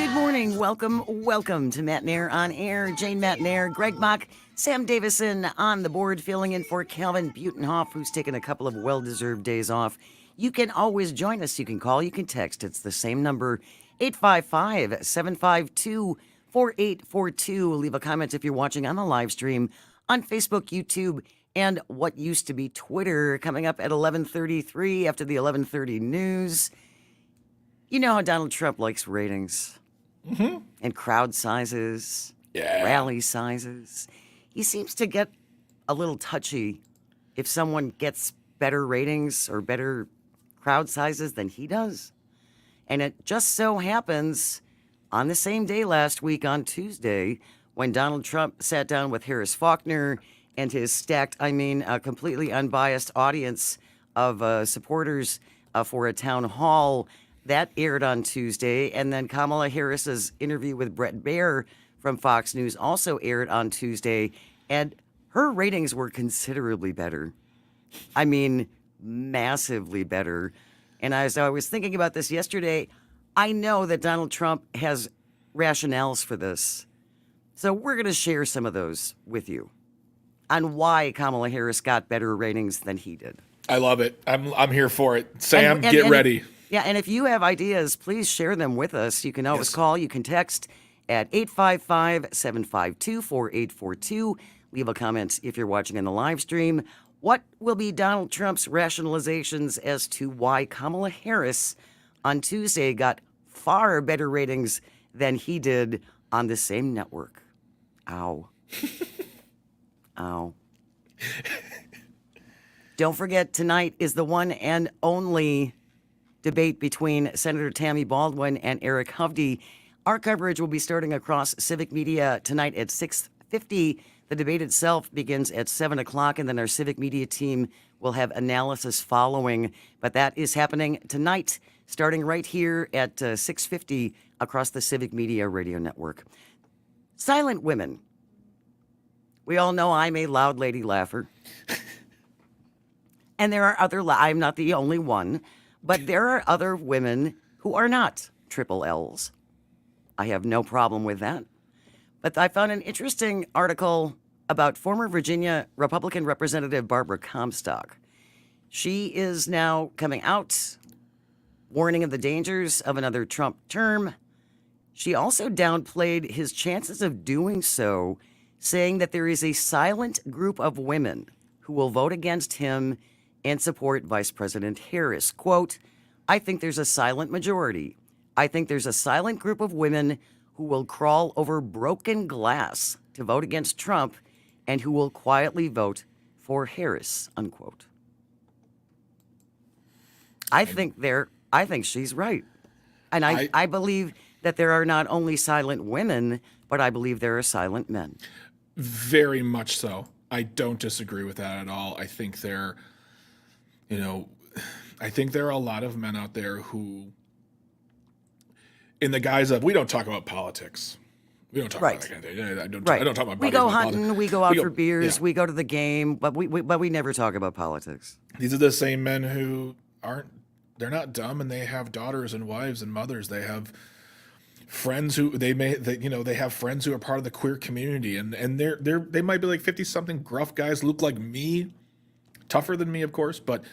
Good morning. Welcome to Matt Nair on Air. Jane Matt Nair, Greg Mock, Sam Davison on the board, filling in for Calvin Butenhoff, who's taken a couple of well-deserved days off. You can always join us. You can call, you can text. It's the same number, 855-752-4842. Leave a comment if you're watching on the live stream on Facebook, YouTube, and what used to be Twitter. Coming up at 11:33 after the 11:30 news. You know how Donald Trump likes ratings and crowd sizes, rally sizes. He seems to get a little touchy if someone gets better ratings or better crowd sizes than he does. And it just so happens on the same day last week on Tuesday when Donald Trump sat down with Harris Faulkner and his stacked, completely unbiased audience of supporters for a town hall. That aired on Tuesday, and then Kamala Harris's interview with Bret Baier from Fox News also aired on Tuesday, and her ratings were considerably better. I mean, massively better. And as I was thinking about this yesterday, I know that Donald Trump has rationales for this. So we're going to share some of those with you on why Kamala Harris got better ratings than he did.
I love it. I'm here for it. Sam, get ready.
Yeah, and if you have ideas, please share them with us. You can always call, you can text at 855-752-4842. Leave a comment if you're watching in the live stream. What will be Donald Trump's rationalizations as to why Kamala Harris on Tuesday got far better ratings than he did on the same network? Ow. Ow. Don't forget, tonight is the one and only debate between Senator Tammy Baldwin and Eric Hovde. Our coverage will be starting across Civic Media tonight at 6:50. The debate itself begins at 7 o'clock, and then our Civic Media team will have analysis following. But that is happening tonight, starting right here at 6:50 across the Civic Media radio network. Silent women. We all know I'm a loud lady laugher. And there are other, I'm not the only one, but there are other women who are not triple L's. I have no problem with that. But I found an interesting article about former Virginia Republican Representative Barbara Comstock. She is now coming out, warning of the dangers of another Trump term. She also downplayed his chances of doing so, saying that there is a silent group of women who will vote against him and support Vice President Harris. Quote, I think there's a silent majority. I think there's a silent group of women who will crawl over broken glass to vote against Trump and who will quietly vote for Harris, unquote. I think she's right. And I believe that there are not only silent women, but I believe there are silent men.
Very much so. I don't disagree with that at all. I think there are a lot of men out there who, in the guise of, we don't talk about politics. We don't talk about that kind of thing. I don't talk about
We go hunting, we go out for beers, we go to the game, but we never talk about politics.
These are the same men who they're not dumb, and they have daughters and wives and mothers. They have friends who they have friends who are part of the queer community, and they might be like 50-something gruff guys, look like me, tougher than me, of course, but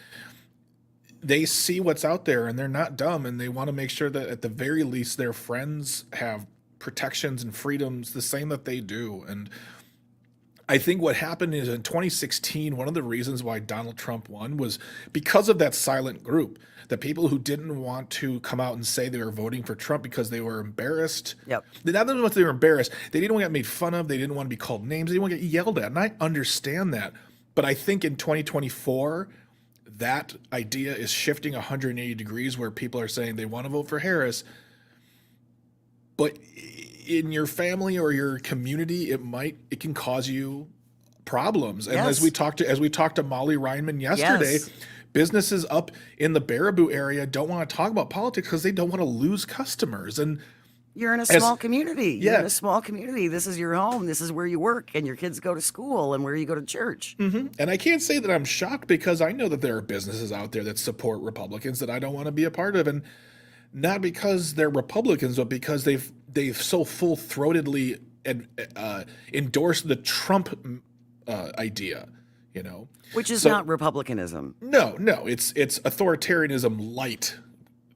they see what's out there, and they're not dumb, and they want to make sure that at the very least their friends have protections and freedoms the same that they do. And I think what happened is in 2016, one of the reasons why Donald Trump won was because of that silent group, the people who didn't want to come out and say they were voting for Trump because they were embarrassed.
Yep.
Not that they were embarrassed. They didn't want to get made fun of. They didn't want to be called names. They didn't want to get yelled at. And I understand that. But I think in 2024, that idea is shifting 180 degrees, where people are saying they want to vote for Harris. But in your family or your community, it can cause you problems. And as we talked to Molly Reinman yesterday, businesses up in the Baraboo area don't want to talk about politics because they don't want to lose customers. And
you're in a small community. You're in a small community. This is your home. This is where you work, and your kids go to school, and where you go to church.
Mm-hmm. And I can't say that I'm shocked, because I know that there are businesses out there that support Republicans that I don't want to be a part of, and not because they're Republicans, but because they've so full-throatedly endorsed the Trump idea, you know,
which is
So-
not republicanism.
No, it's authoritarianism light,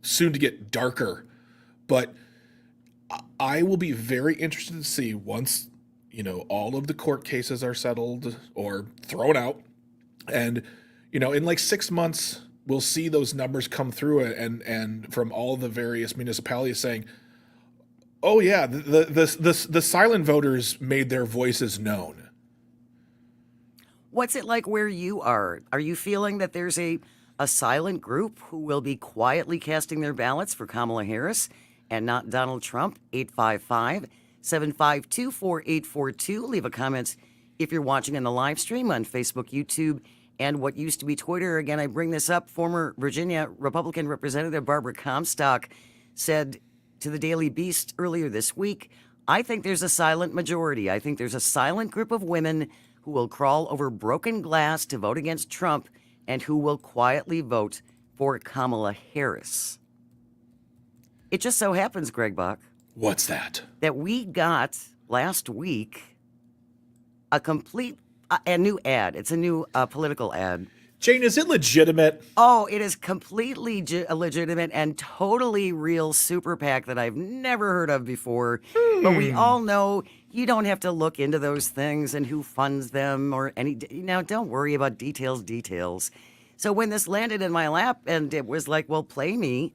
soon to get darker. But I will be very interested to see once, you know, all of the court cases are settled or thrown out, and you know, in like 6 months we'll see those numbers come through, and from all the various municipalities saying, "Oh yeah, the silent voters made their voices known."
What's it like where you are? Are you feeling that there's a silent group who will be quietly casting their ballots for Kamala Harris and not Donald Trump? 855-752-4842. Leave a comment if you're watching in the live stream on Facebook, YouTube, and what used to be Twitter. Again, I bring this up. Former Virginia Republican Representative Barbara Comstock said to the Daily Beast earlier this week, I think there's a silent majority. I think there's a silent group of women who will crawl over broken glass to vote against Trump and who will quietly vote for Kamala Harris. It just so happens, Greg Bach,
What's that?
that we got last week a new ad. It's a new political ad.
Jane, is it legitimate?
Oh, it is completely legitimate and totally real super PAC that I've never heard of before. But we all know you don't have to look into those things and who funds them or any. Now, don't worry about details. So when this landed in my lap and it was like, well, play me,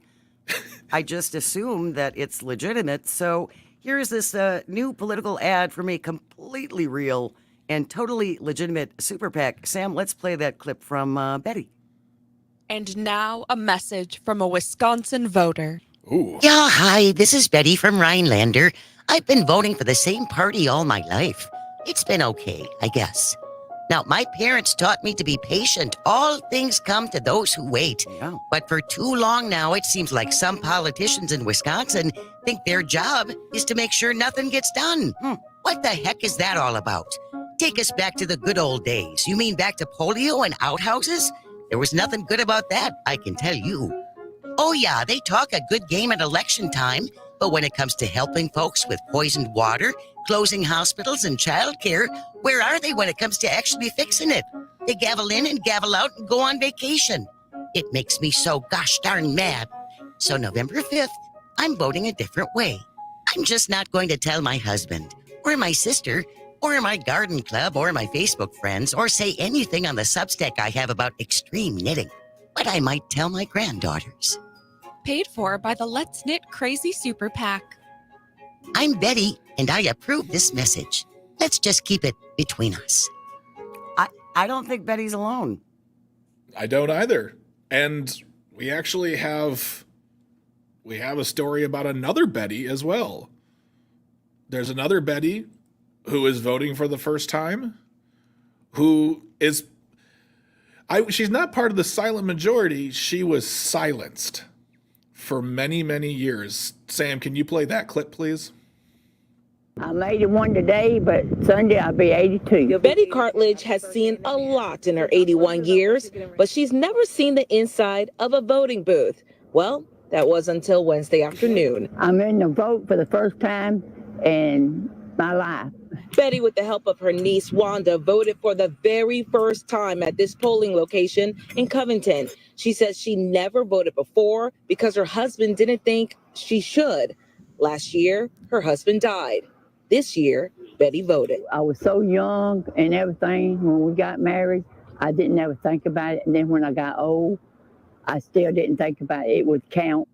I just assumed that it's legitimate. So here's this new political ad from a completely real and totally legitimate super PAC. Sam, let's play that clip from Betty.
And now a message from a Wisconsin voter.
Ooh.
Yeah, hi, this is Betty from Rhinelander. I've been voting for the same party all my life. It's been okay, I guess. Now, my parents taught me to be patient. All things come to those who wait.
Yeah.
But for too long now, it seems like some politicians in Wisconsin think their job is to make sure nothing gets done. What the heck is that all about? Take us back to the good old days. You mean back to polio and outhouses? There was nothing good about that, I can tell you. Oh yeah, they talk a good game at election time, but when it comes to helping folks with poisoned water, closing hospitals and childcare, where are they when it comes to actually fixing it? They gavel in and gavel out and go on vacation. It makes me so gosh darn mad. So November 5th, I'm voting a different way. I'm just not going to tell my husband or my sister or my garden club or my Facebook friends or say anything on the Substack I have about extreme knitting. But I might tell my granddaughters.
Paid for by the Let's Knit Crazy Super PAC.
I'm Betty, and I approve this message. Let's just keep it between us.
I don't think Betty's alone.
I don't either. And we actually have a story about another Betty as well. There's another Betty who is voting for the first time, she's not part of the silent majority. She was silenced for many, many years. Sam, can you play that clip, please?
I'm 81 today, but Sunday I'll be 82.
Betty Cartledge has seen a lot in her 81 years, but she's never seen the inside of a voting booth. Well, that was until Wednesday afternoon.
I'm in the vote for the first time in my life.
Betty, with the help of her niece Wanda, voted for the very first time at this polling location in Covington. She says she never voted before because her husband didn't think she should. Last year, her husband died. This year, Betty voted.
I was so young and everything when we got married. I didn't ever think about it. And then when I got old, I still didn't think about it. It would count.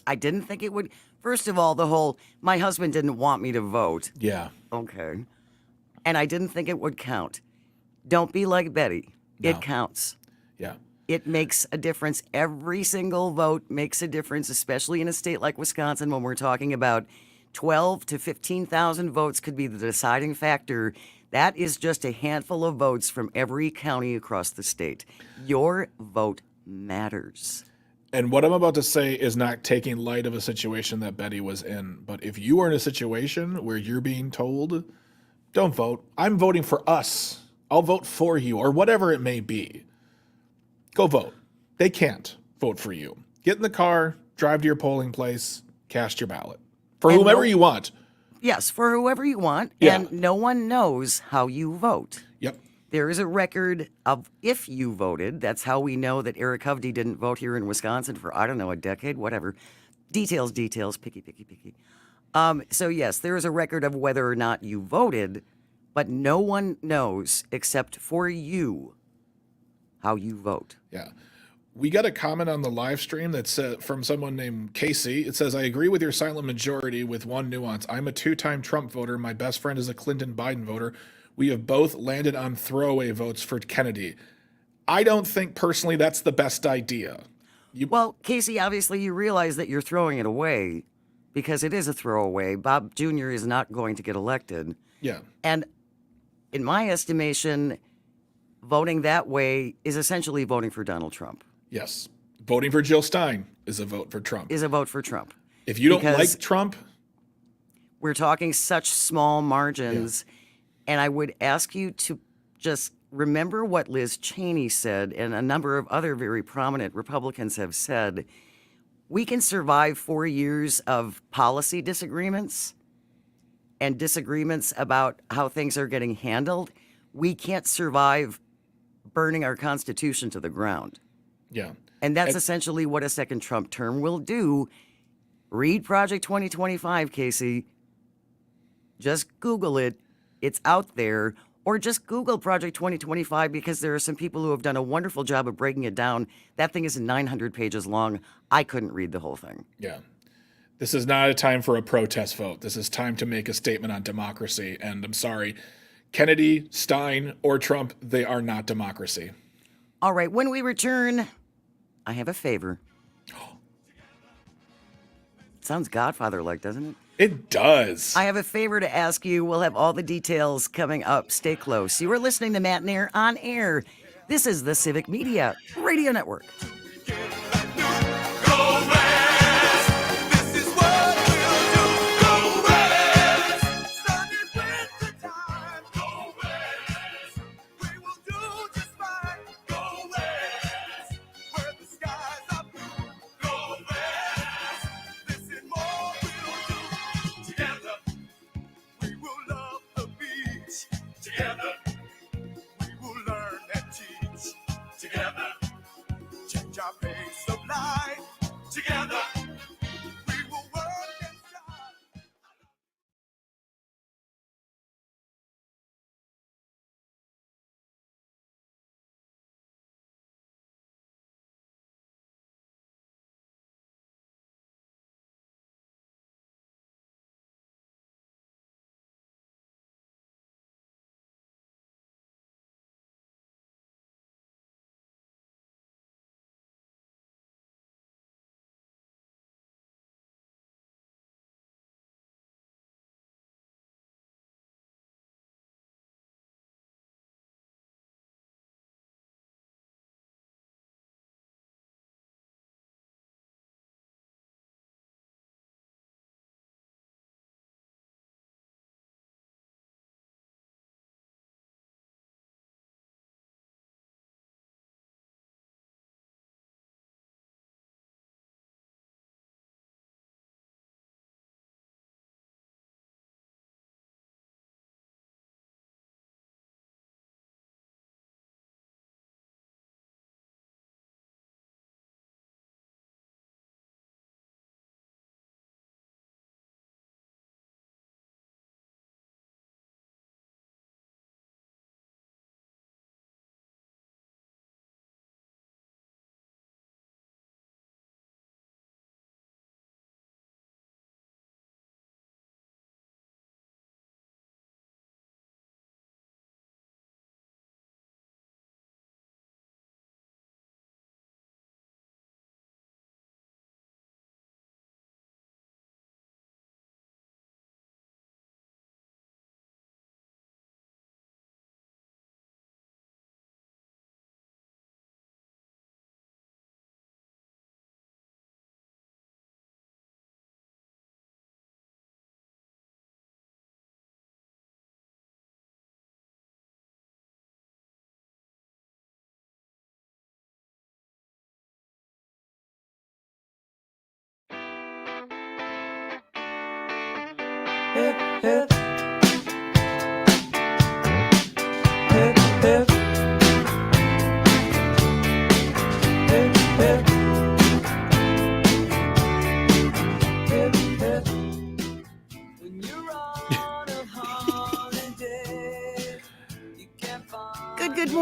I didn't think it would. First of all, my husband didn't want me to vote.
Yeah.
Okay. And I didn't think it would count. Don't be like Betty.
No.
It counts.
Yeah.
It makes a difference. Every single vote makes a difference, especially in a state like Wisconsin when we're talking about 12 to 15,000 votes could be the deciding factor. That is just a handful of votes from every county across the state. Your vote matters.
And what I'm about to say is not taking light of a situation that Betty was in. But if you are in a situation where you're being told, don't vote, I'm voting for us, I'll vote for you, or whatever it may be, go vote. They can't vote for you. Get in the car, drive to your polling place, cast your ballot for
And
whomever
no-
you want.
Yes, for whoever you want,
Yeah.
and no one knows how you vote.
Yep.
There is a record of if you voted. That's how we know that Eric Hovde didn't vote here in Wisconsin for, I don't know, a decade, whatever. Details, picky, picky, picky. So, yes, there is a record of whether or not you voted, but no one knows except for you how you vote.
Yeah. We got a comment on the live stream that's from someone named Casey. It says, I agree with your silent majority with one nuance. I'm a 2-time Trump voter. My best friend is a Clinton Biden voter. We have both landed on throwaway votes for Kennedy. I don't think personally that's the best idea.
Well, Casey, obviously you realize that you're throwing it away because it is a throwaway. Bob Jr. is not going to get elected.
Yeah.
And in my estimation, voting that way is essentially voting for Donald Trump.
Yes. Voting for Jill Stein is a vote for Trump.
Is a vote for Trump.
If you don't
Because
like Trump,
we're talking such small margins. Yeah. And I would ask you to just remember what Liz Cheney said, and a number of other very prominent Republicans have said. We can survive 4 years of policy disagreements and disagreements about how things are getting handled. We can't survive burning our Constitution to the ground.
Yeah.
And that's essentially what a second Trump term will do. Read Project 2025, Casey. Just Google it. It's out there. Or just Google Project 2025 because there are some people who have done a wonderful job of breaking it down. That thing is 900 pages long. I couldn't read the whole thing.
Yeah. This is not a time for a protest vote. This is time to make a statement on democracy. And I'm sorry, Kennedy, Stein, or Trump, they are not democracy.
All right, when we return, I have a favor. Sounds Godfather-like, doesn't it?
It does.
I have a favor to ask you. We'll have all the details coming up. Stay close. You are listening to Matt and Air on air. This is the Civic Media Radio Network.
Together, we will learn and teach. Together, change our pace of life. Together.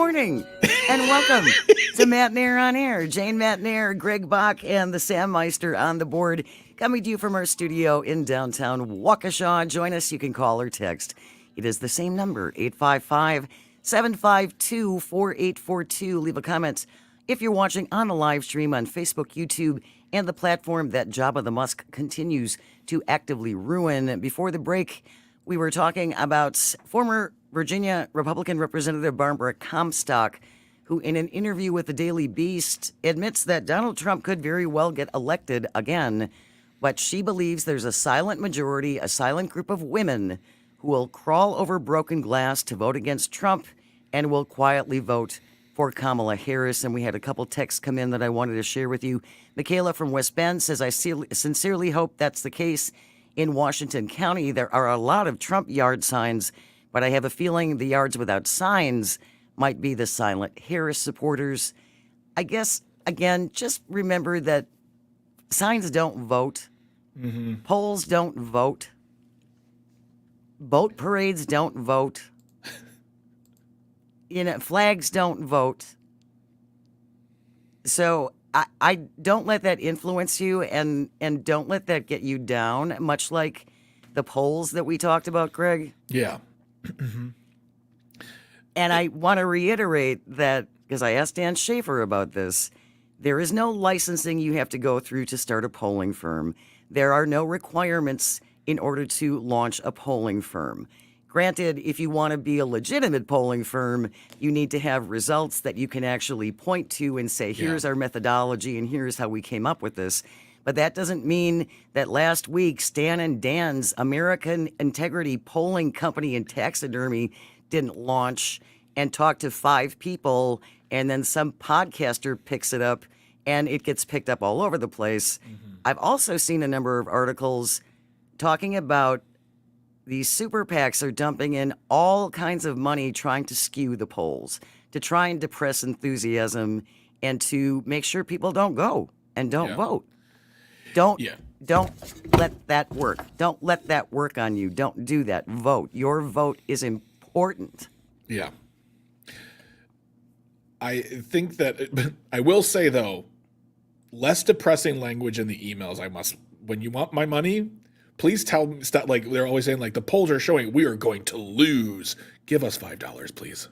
morning, and welcome to Matt Nair on Air. Jane Matt Nair, Greg Bach, and the Sam Meister on the board, coming to you from our studio in downtown Waukesha. Join us. You can call or text. It is the same number, 855-752-4842. Leave a comment if you're watching on the live stream on Facebook, YouTube, and the platform that Jabba the Musk continues to actively ruin. Before the break, we were talking about former Virginia Republican Representative Barbara Comstock, who in an interview with the Daily Beast admits that Donald Trump could very well get elected again, but she believes there's a silent majority, a silent group of women who will crawl over broken glass to vote against Trump and will quietly vote for Kamala Harris. And we had a couple texts come in that I wanted to share with you. Michaela from West Bend says, I sincerely hope that's the case in Washington County. There are a lot of Trump yard signs, but I have a feeling the yards without signs might be the silent Harris supporters. I guess, again, just remember that signs don't vote. Polls don't vote. Boat parades don't vote. Flags don't vote. So I don't let that influence you, and don't let that get you down, much like the polls that we talked about, Greg.
Yeah.
And I want to reiterate that, because I asked Dan Schaefer about this, there is no licensing you have to go through to start a polling firm. There are no requirements in order to launch a polling firm. Granted, if you want to be a legitimate polling firm, you need to have results that you can actually point to and say, here's our methodology and here's how we came up with this. But that doesn't mean that last week, Stan and Dan's American Integrity Polling Company and Taxidermy didn't launch and talk to 5 people, and then some podcaster picks it up and it gets picked up all over the place. I've also seen a number of articles talking about these super PACs are dumping in all kinds of money trying to skew the polls, to try and depress enthusiasm, and to make sure people don't go and don't vote. Don't let that work. Don't let that work on you. Don't do that. Vote. Your vote is important.
Yeah. I think that I will say, though, less depressing language in the emails. When you want my money, please tell me, stop, like they're always saying, like, the polls are showing we are going to lose. Give us $5, please.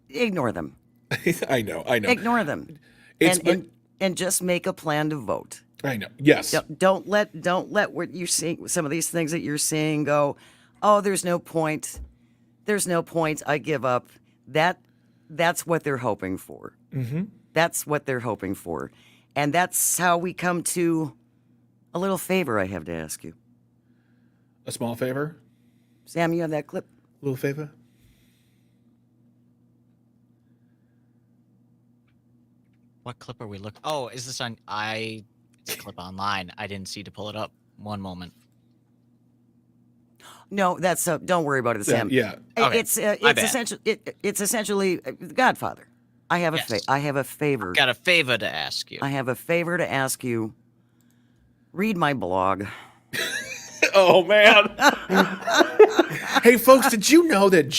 Ignore them.
I know.
Ignore them. And just make a plan to vote.
I know. Yes.
Don't let what you're seeing, some of these things that you're seeing, go, oh, there's no point. There's no point. I give up. That's what they're hoping for. That's what they're hoping for. And that's how we come to a little favor I have to ask you.
A small favor?
Sam, you have that clip?
A little favor?
What clip are we looking? Oh, is this on? It's a clip online. I didn't see to pull it up. One moment.
No, that's don't worry about it, Sam.
Yeah.
Okay.
It's essentially Godfather. I have I have a favor.
I've got a favor to ask you.
I have a favor to ask you. Read my blog.
Oh, man. Hey, folks, did you know that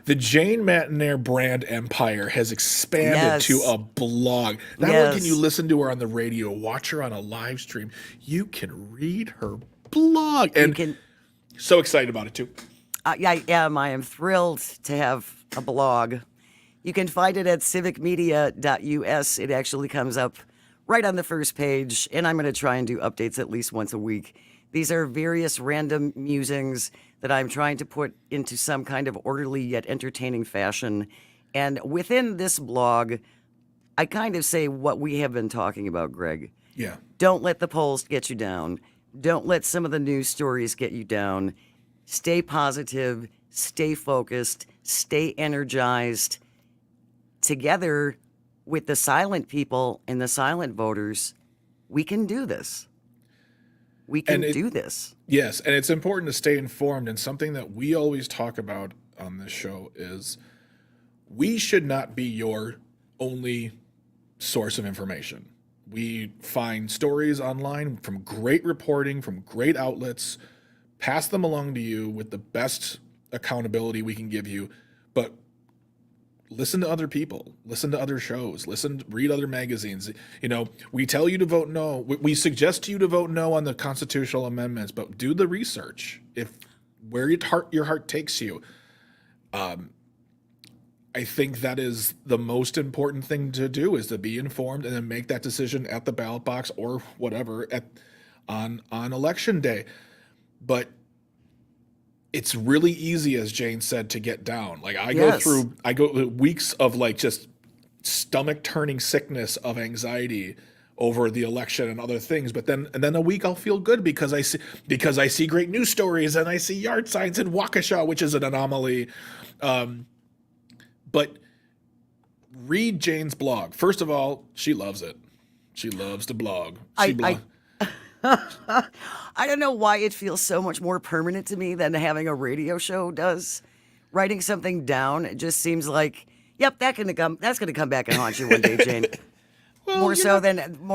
the Jane Matt Nair brand empire has expanded to a blog? Not only can you listen to her on the radio, watch her on a live stream, you can read her blog. And so excited about it, too.
I am. I am thrilled to have a blog. You can find it at civicmedia.us. It actually comes up right on the first page, and I'm going to try and do updates at least once a week. These are various random musings that I'm trying to put into some kind of orderly yet entertaining fashion. And within this blog, I kind of say what we have been talking about, Greg.
Yeah.
Don't let the polls get you down. Don't let some of the news stories get you down. Stay positive, stay focused, stay energized. Together with the silent people and the silent voters, we can do this. We can do this.
Yes, and it's important to stay informed. And something that we always talk about on this show is we should not be your only source of information. We find stories online from great reporting, from great outlets, pass them along to you with the best accountability we can give you, but listen to other people, listen to other shows, read other magazines. We tell you to vote no. We suggest to you to vote no on the constitutional amendments, but do the research. If where your heart takes you. I think that is the most important thing to do, is to be informed and then make that decision at the ballot box or whatever on election day. But it's really easy, as Jane said, to get down. Like I go through weeks of like just stomach turning sickness of anxiety over the election and other things. But then a week I'll feel good because I see great news stories and I see yard signs in Waukesha, which is an anomaly. But read Jane's blog. First of all, she loves it. She loves to blog.
I don't know why it feels so much more permanent to me than having a radio show does. Writing something down, it just seems like, yep, that's gonna come back and haunt you one day, Jane.
Well,
more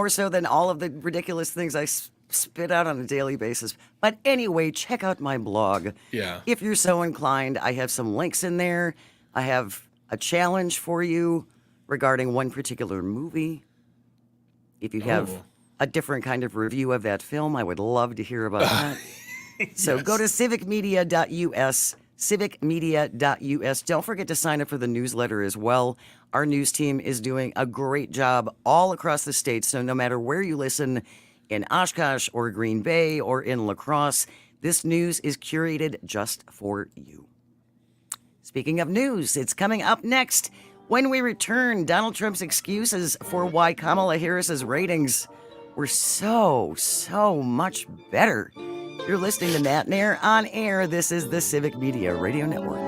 so than all of the ridiculous things I spit out on a daily basis. But anyway, check out my blog.
Yeah.
If you're so inclined, I have some links in there. I have a challenge for you regarding one particular movie. If you have a different kind of review of that film, I would love to hear about that. So go to civicmedia.us, civicmedia.us. Don't forget to sign up for the newsletter as well. Our news team is doing a great job all across the state, so no matter where you listen, in Oshkosh or Green Bay or in La Crosse, this news is curated just for you. Speaking of news, it's coming up next. When we return, Donald Trump's excuses for why Kamala Harris's ratings were so much better. You're listening to Matt and Air on air. This is the Civic Media Radio Network.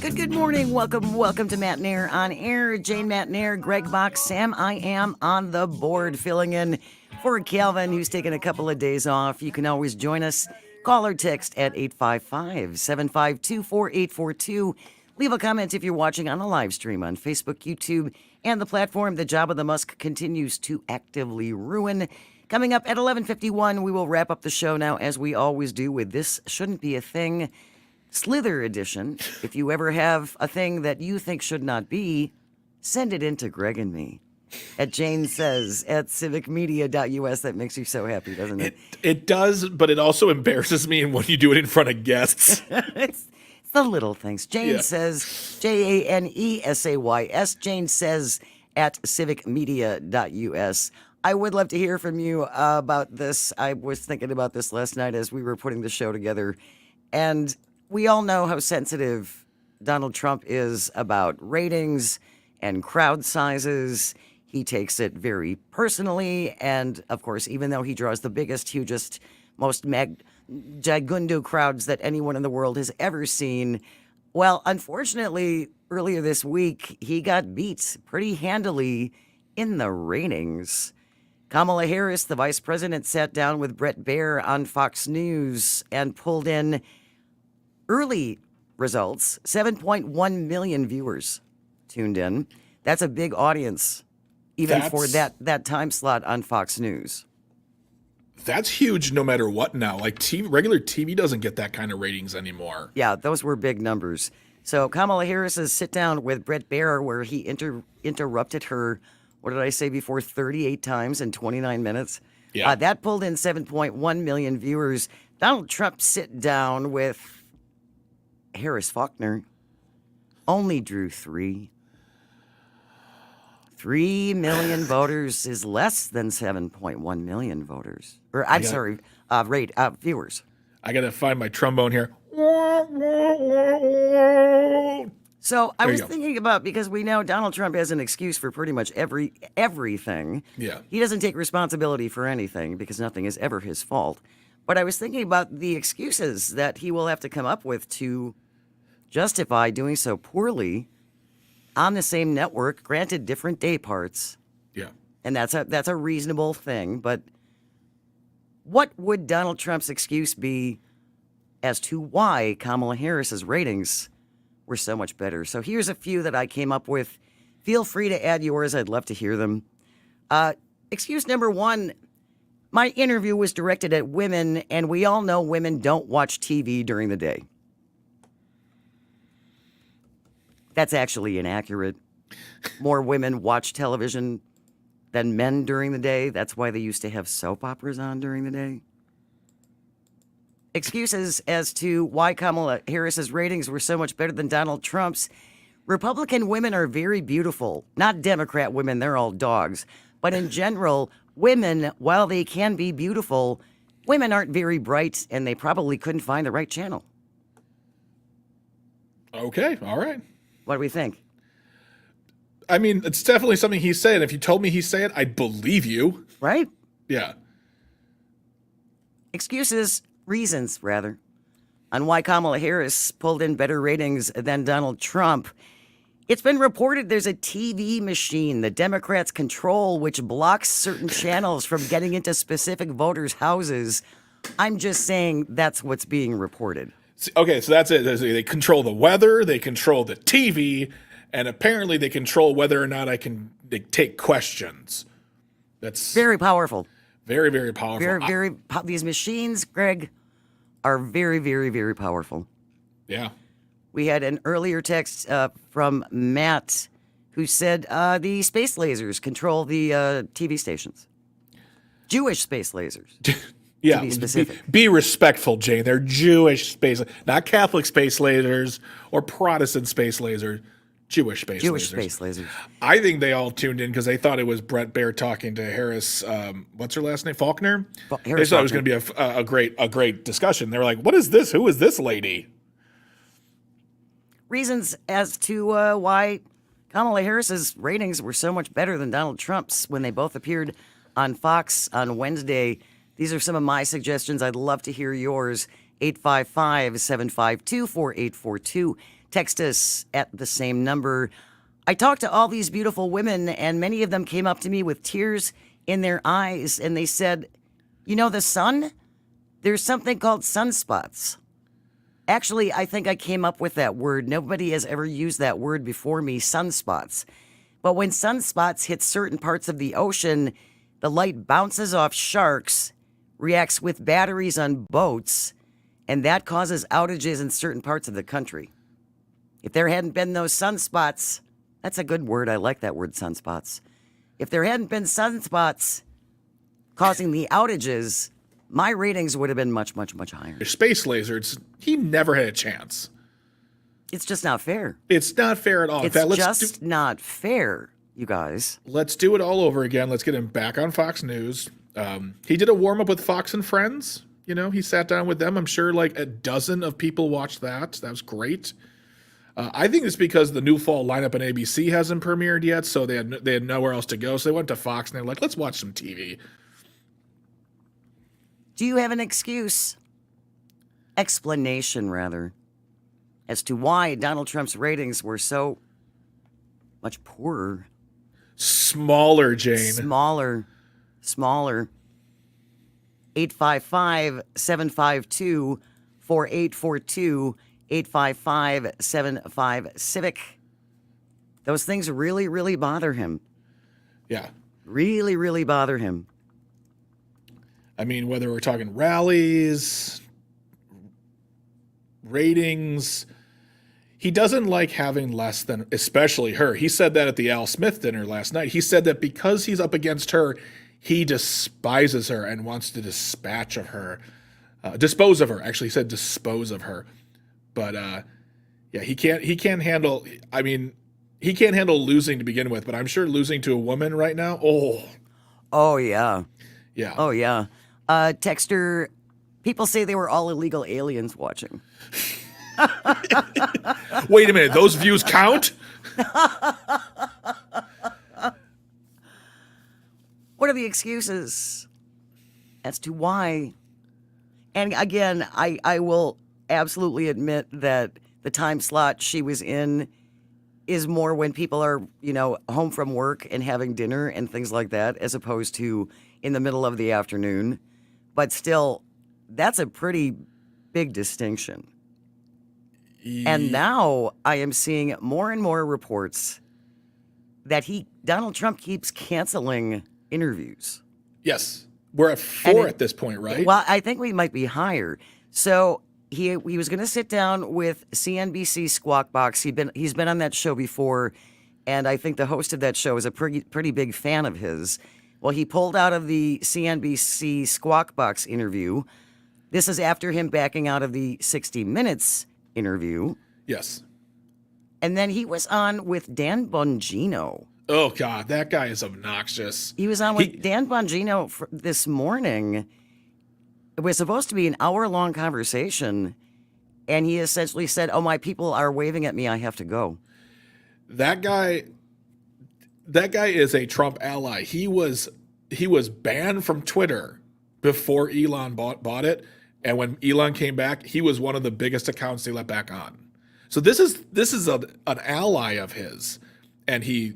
Good morning. Welcome to Matt Nair on air. Jane Matt Nair, Greg Bach, Sam I Am on the board, filling in for Calvin, who's taking a couple of days off. You can always join us. Call or text at 855-752-4842. Leave a comment if you're watching on the live stream on Facebook, YouTube, and the platform that Jabba the Musk continues to actively ruin. Coming up at 11:51, we will wrap up the show now, as we always do, with This Shouldn't Be a Thing, Slither edition. If you ever have a thing that you think should not be, send it in to Greg and me at Jane Says at civicmedia.us. That makes you so happy, doesn't it?
It does, but it also embarrasses me when you do it in front of guests.
It's the little things. Jane Says, JaneSays, Jane Says at civicmedia.us. I would love to hear from you about this. I was thinking about this last night as we were putting the show together, and we all know how sensitive Donald Trump is about ratings and crowd sizes. He takes it very personally, and of course, even though he draws the biggest, hugest, most giganto crowds that anyone in the world has ever seen, well, unfortunately, earlier this week, he got beat pretty handily in the ratings. Kamala Harris, the vice president, sat down with Bret Baier on Fox News and pulled in early results. 7.1 million viewers tuned in. That's a big audience, even for that time slot on Fox News.
That's huge no matter what now. Like regular TV doesn't get that kind of ratings anymore.
Yeah, those were big numbers. So Kamala Harris's sit down with Bret Baier, where he interrupted her, what did I say before, 38 times in 29 minutes?
Yeah.
That pulled in 7.1 million viewers. Donald Trump sit down with Harris Faulkner only drew 3 million voters is less than 7.1 million voters. Or viewers.
I gotta find my trombone here.
So I was thinking about, because we know Donald Trump has an excuse for pretty much everything.
Yeah.
He doesn't take responsibility for anything because nothing is ever his fault. But I was thinking about the excuses that he will have to come up with to justify doing so poorly on the same network, granted different day parts.
Yeah.
And that's a reasonable thing. But what would Donald Trump's excuse be as to why Kamala Harris's ratings were so much better? So here's a few that I came up with. Feel free to add yours. I'd love to hear them. Excuse number 1, my interview was directed at women, and we all know women don't watch TV during the day. That's actually inaccurate. More women watch television than men during the day. That's why they used to have soap operas on during the day. Excuses as to why Kamala Harris's ratings were so much better than Donald Trump's. Republican women are very beautiful. Not Democrat women, they're all dogs. But in general, women, while they can be beautiful, women aren't very bright, and they probably couldn't find the right channel.
Okay, all right.
What do we think?
I mean, it's definitely something he's saying. If you told me he's saying it, I'd believe you.
Right?
Yeah.
Reasons, on why Kamala Harris pulled in better ratings than Donald Trump. It's been reported there's a TV machine the Democrats control which blocks certain channels from getting into specific voters' houses. I'm just saying that's what's being reported.
Okay, so that's it. They control the weather, they control the TV, and apparently they control whether or not they take questions. That's
very powerful.
Very, very powerful.
These machines, Greg, are very, very, very powerful.
Yeah.
We had an earlier text from Matt who said the space lasers control the TV stations. Jewish space lasers.
Yeah,
to be specific.
Be respectful, Jane. They're Jewish space, not Catholic space lasers or Protestant space lasers. Jewish space lasers. I think they all tuned in because they thought it was Bret Baier talking to Harris. What's her last name? Faulkner. They thought it was going to be a great discussion. They were like, "What is this? Who is this lady?"
Reasons as to why Kamala Harris's ratings were so much better than Donald Trump's when they both appeared on Fox on Wednesday. These are some of my suggestions. I'd love to hear yours. 855-752-4842. Text us at the same number. I talked to all these beautiful women, and many of them came up to me with tears in their eyes, and they said, you know, the sun, there's something called sunspots. Actually, I think I came up with that word. Nobody has ever used that word before me, sunspots. But when sunspots hit certain parts of the ocean, the light bounces off sharks, reacts with batteries on boats, and that causes outages in certain parts of the country. If there hadn't been those sunspots, that's a good word. I like that word, sunspots. If there hadn't been sunspots causing the outages, my ratings would have been much, much, much higher.
Space Lasers, he never had a chance.
It's just not fair.
It's not fair at all.
It's just not fair, you guys.
Let's do it all over again. Let's get him back on Fox News. He did a warm-up with Fox and Friends. You know, he sat down with them. I'm sure like a dozen of people watched that. That was great. I think it's because the new fall lineup on ABC hasn't premiered yet, so they had nowhere else to go. So they went to Fox and they're like, let's watch some TV.
Do you have an explanation, rather, as to why Donald Trump's ratings were so much poorer?
Smaller, Jane.
Smaller. 855-752-4842, 855-75-CIVIC. Those things really, really bother him.
Yeah.
Really, really bother him.
I mean, whether we're talking rallies, ratings, he doesn't like having less than, especially her. He said that at the Al Smith dinner last night. He said that because he's up against her, he despises her and wants to dispose of her. Actually, he said dispose of her. But yeah, he can't handle. I mean, he can't handle losing to begin with. But I'm sure losing to a woman right now.
Oh yeah.
Yeah.
Oh yeah. Texter, people say they were all illegal aliens watching.
Wait a minute, those views count?
What are the excuses as to why? And again, I will absolutely admit that the time slot she was in is more when people are, you know, home from work and having dinner and things like that, as opposed to in the middle of the afternoon. But still, that's a pretty big distinction. And now I am seeing more and more reports that Donald Trump keeps canceling interviews.
Yes. We're at 4 at this point, right?
Well, I think we might be higher. So he was going to sit down with CNBC Squawk Box. He's been on that show before, and I think the host of that show is a pretty big fan of his. Well, he pulled out of the CNBC Squawk Box interview. This is after him backing out of the 60 Minutes interview.
Yes.
And then he was on with Dan Bongino.
Oh, God, that guy is obnoxious.
He was on with Dan Bongino this morning. It was supposed to be an hour-long conversation, and he essentially said, oh, my people are waving at me, I have to go.
That guy is a Trump ally. He was banned from Twitter before Elon bought it, and when Elon came back, he was one of the biggest accounts they let back on. So this is an ally of his, and he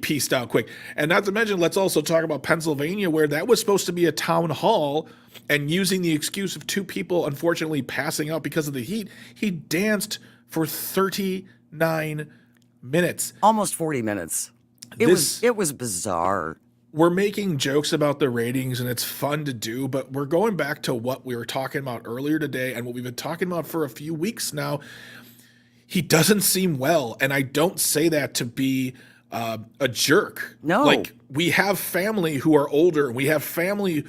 pieced out quick. And not to mention, let's also talk about Pennsylvania, where that was supposed to be a town hall, and using the excuse of 2 people unfortunately passing out because of the heat, he danced for 39 minutes.
Almost 40 minutes. It was bizarre.
We're making jokes about the ratings, and it's fun to do, but we're going back to what we were talking about earlier today and what we've been talking about for a few weeks now. He doesn't seem well, and I don't say that to be a jerk.
No.
Like, we have family who are older, and we have family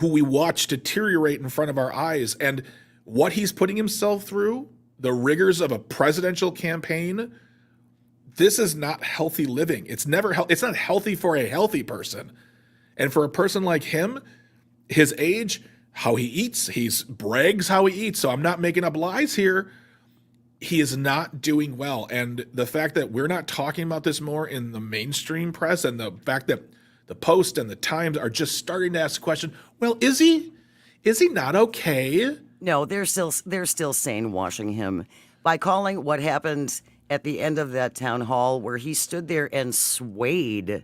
who we watch deteriorate in front of our eyes, and what he's putting himself through, the rigors of a presidential campaign, this is not healthy living. It's it's not healthy for a healthy person. And for a person like him, his age, how he eats, he's brags how he eats. So I'm not making up lies here. He is not doing well. And the fact that we're not talking about this more in the mainstream press, and the fact that the Post and the Times are just starting to ask the question, well, is he not okay?
No, they're still saying washing him. by calling what happened at the end of that town hall where he stood there and swayed.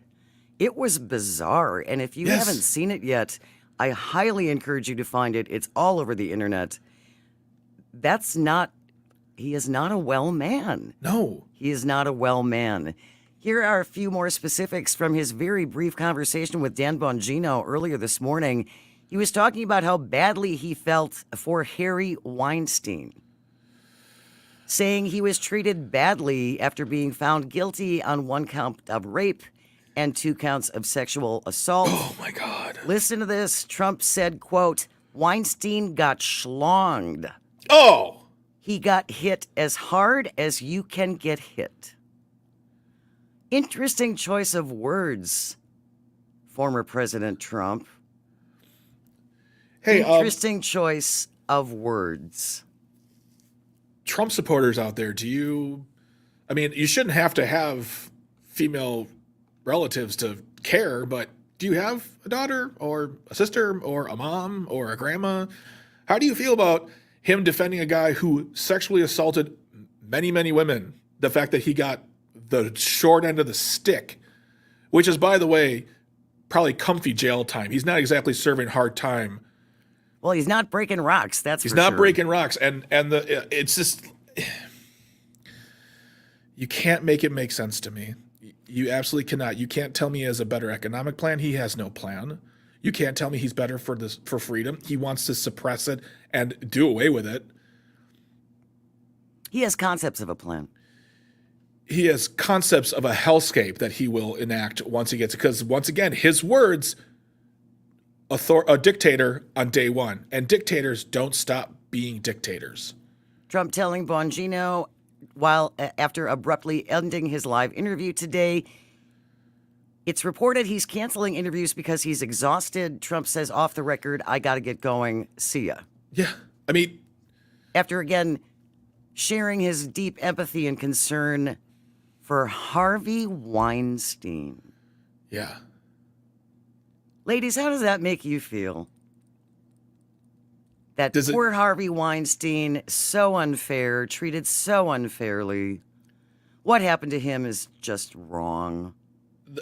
It was bizarre. And if you
Yes.
haven't seen it yet, I highly encourage you to find it. It's all over the internet. He is not a well man.
No.
He is not a well man. Here are a few more specifics from his very brief conversation with Dan Bongino earlier this morning. He was talking about how badly he felt for Harry Weinstein, saying he was treated badly after being found guilty on 1 count of rape and 2 counts of sexual assault.
Oh, my God.
Listen to this. Trump said, quote, Weinstein got schlonged.
Oh!
He got hit as hard as you can get hit. Interesting choice of words, former President Trump.
Hey,
Interesting choice of words.
Trump supporters out there, you shouldn't have to have female relatives to care, but do you have a daughter or a sister or a mom or a grandma? How do you feel about him defending a guy who sexually assaulted many, many women? The fact that he got the short end of the stick, which is, by the way, probably comfy jail time. He's not exactly serving hard time.
Well, he's not breaking rocks.
He's not breaking rocks, and it's just, you can't make it make sense to me. You absolutely cannot. You can't tell me he has a better economic plan. He has no plan. You can't tell me he's better for freedom. He wants to suppress it and do away with it.
He has concepts of a plan.
He has concepts of a hellscape that he will enact once he gets it. Because once again, his words, a dictator on day one, and dictators don't stop being dictators.
Trump telling Bongino, after abruptly ending his live interview today, it's reported he's canceling interviews because he's exhausted. Trump says off the record, I got to get going. See ya.
Yeah. I mean,
after again sharing his deep empathy and concern for Harvey Weinstein.
Yeah.
Ladies, how does that make you feel? That poor Harvey Weinstein, so unfair, treated so unfairly. What happened to him is just wrong.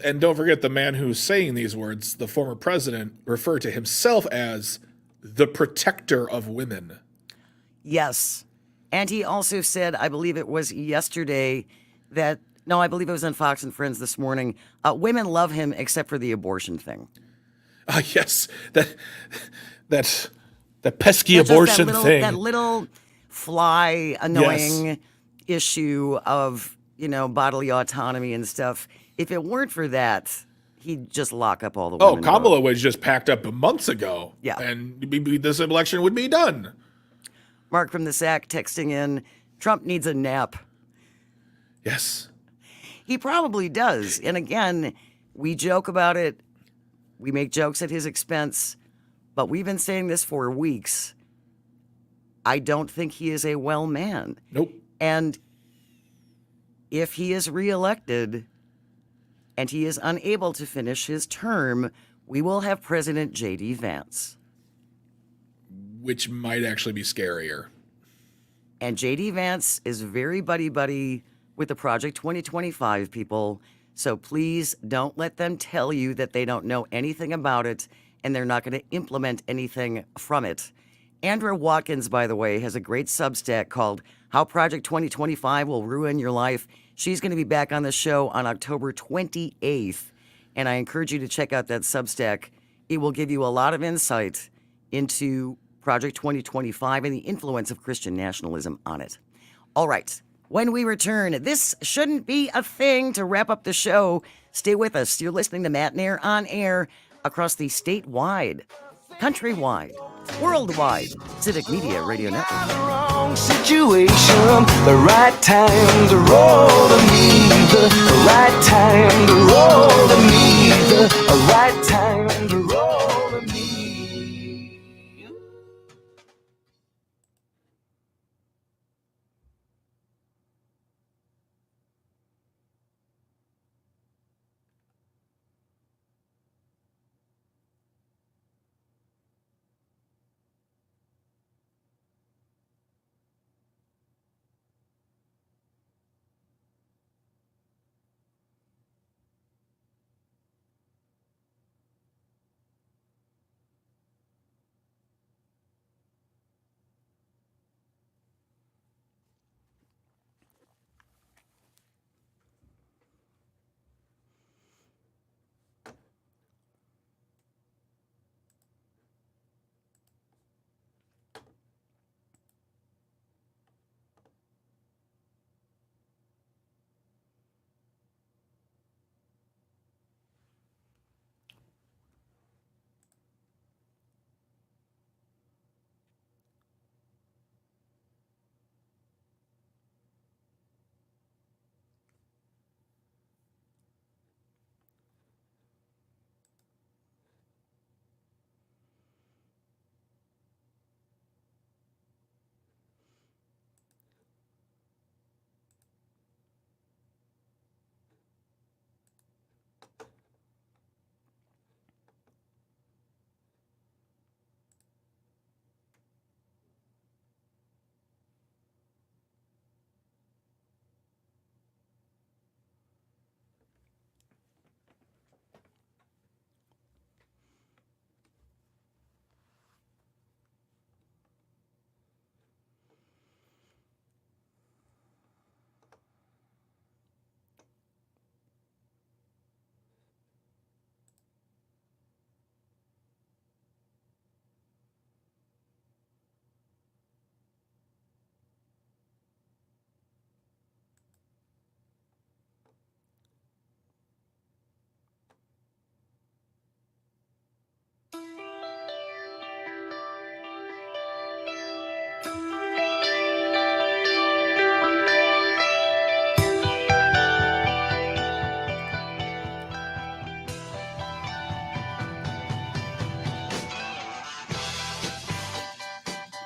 And don't forget, the man who's saying these words, the former president, referred to himself as the protector of women.
Yes. And he also said, I believe it was yesterday, I believe it was on Fox and Friends this morning, women love him except for the abortion thing.
Yes, that pesky abortion thing.
That little fly annoying issue of, bodily autonomy and stuff. If it weren't for that, he'd just lock up all the women.
Oh, Kamala was just packed up months ago.
Yeah.
And this election would be done.
Mark from the Sack texting in, Trump needs a nap.
Yes.
He probably does. And again, we joke about it. We make jokes at his expense. But we've been saying this for weeks. I don't think he is a well man.
Nope.
And if he is reelected and he is unable to finish his term, we will have President J.D. Vance.
Which might actually be scarier.
And J.D. Vance is very buddy-buddy with the Project 2025 people. So please don't let them tell you that they don't know anything about it and they're not going to implement anything from it. Andrea Watkins, by the way, has a great Substack called How Project 2025 Will Ruin Your Life. She's going to be back on the show on October 28th. And I encourage you to check out that Substack. It will give you a lot of insight into Project 2025 and the influence of Christian nationalism on it. All right. When we return, this shouldn't be a thing to wrap up the show. Stay with us. You're listening to Matt Nair on air across the statewide, countrywide, worldwide Civic Media Radio Network.
The wrong situation, the right time to roll to me, the right time to roll to me, the right time to roll to me.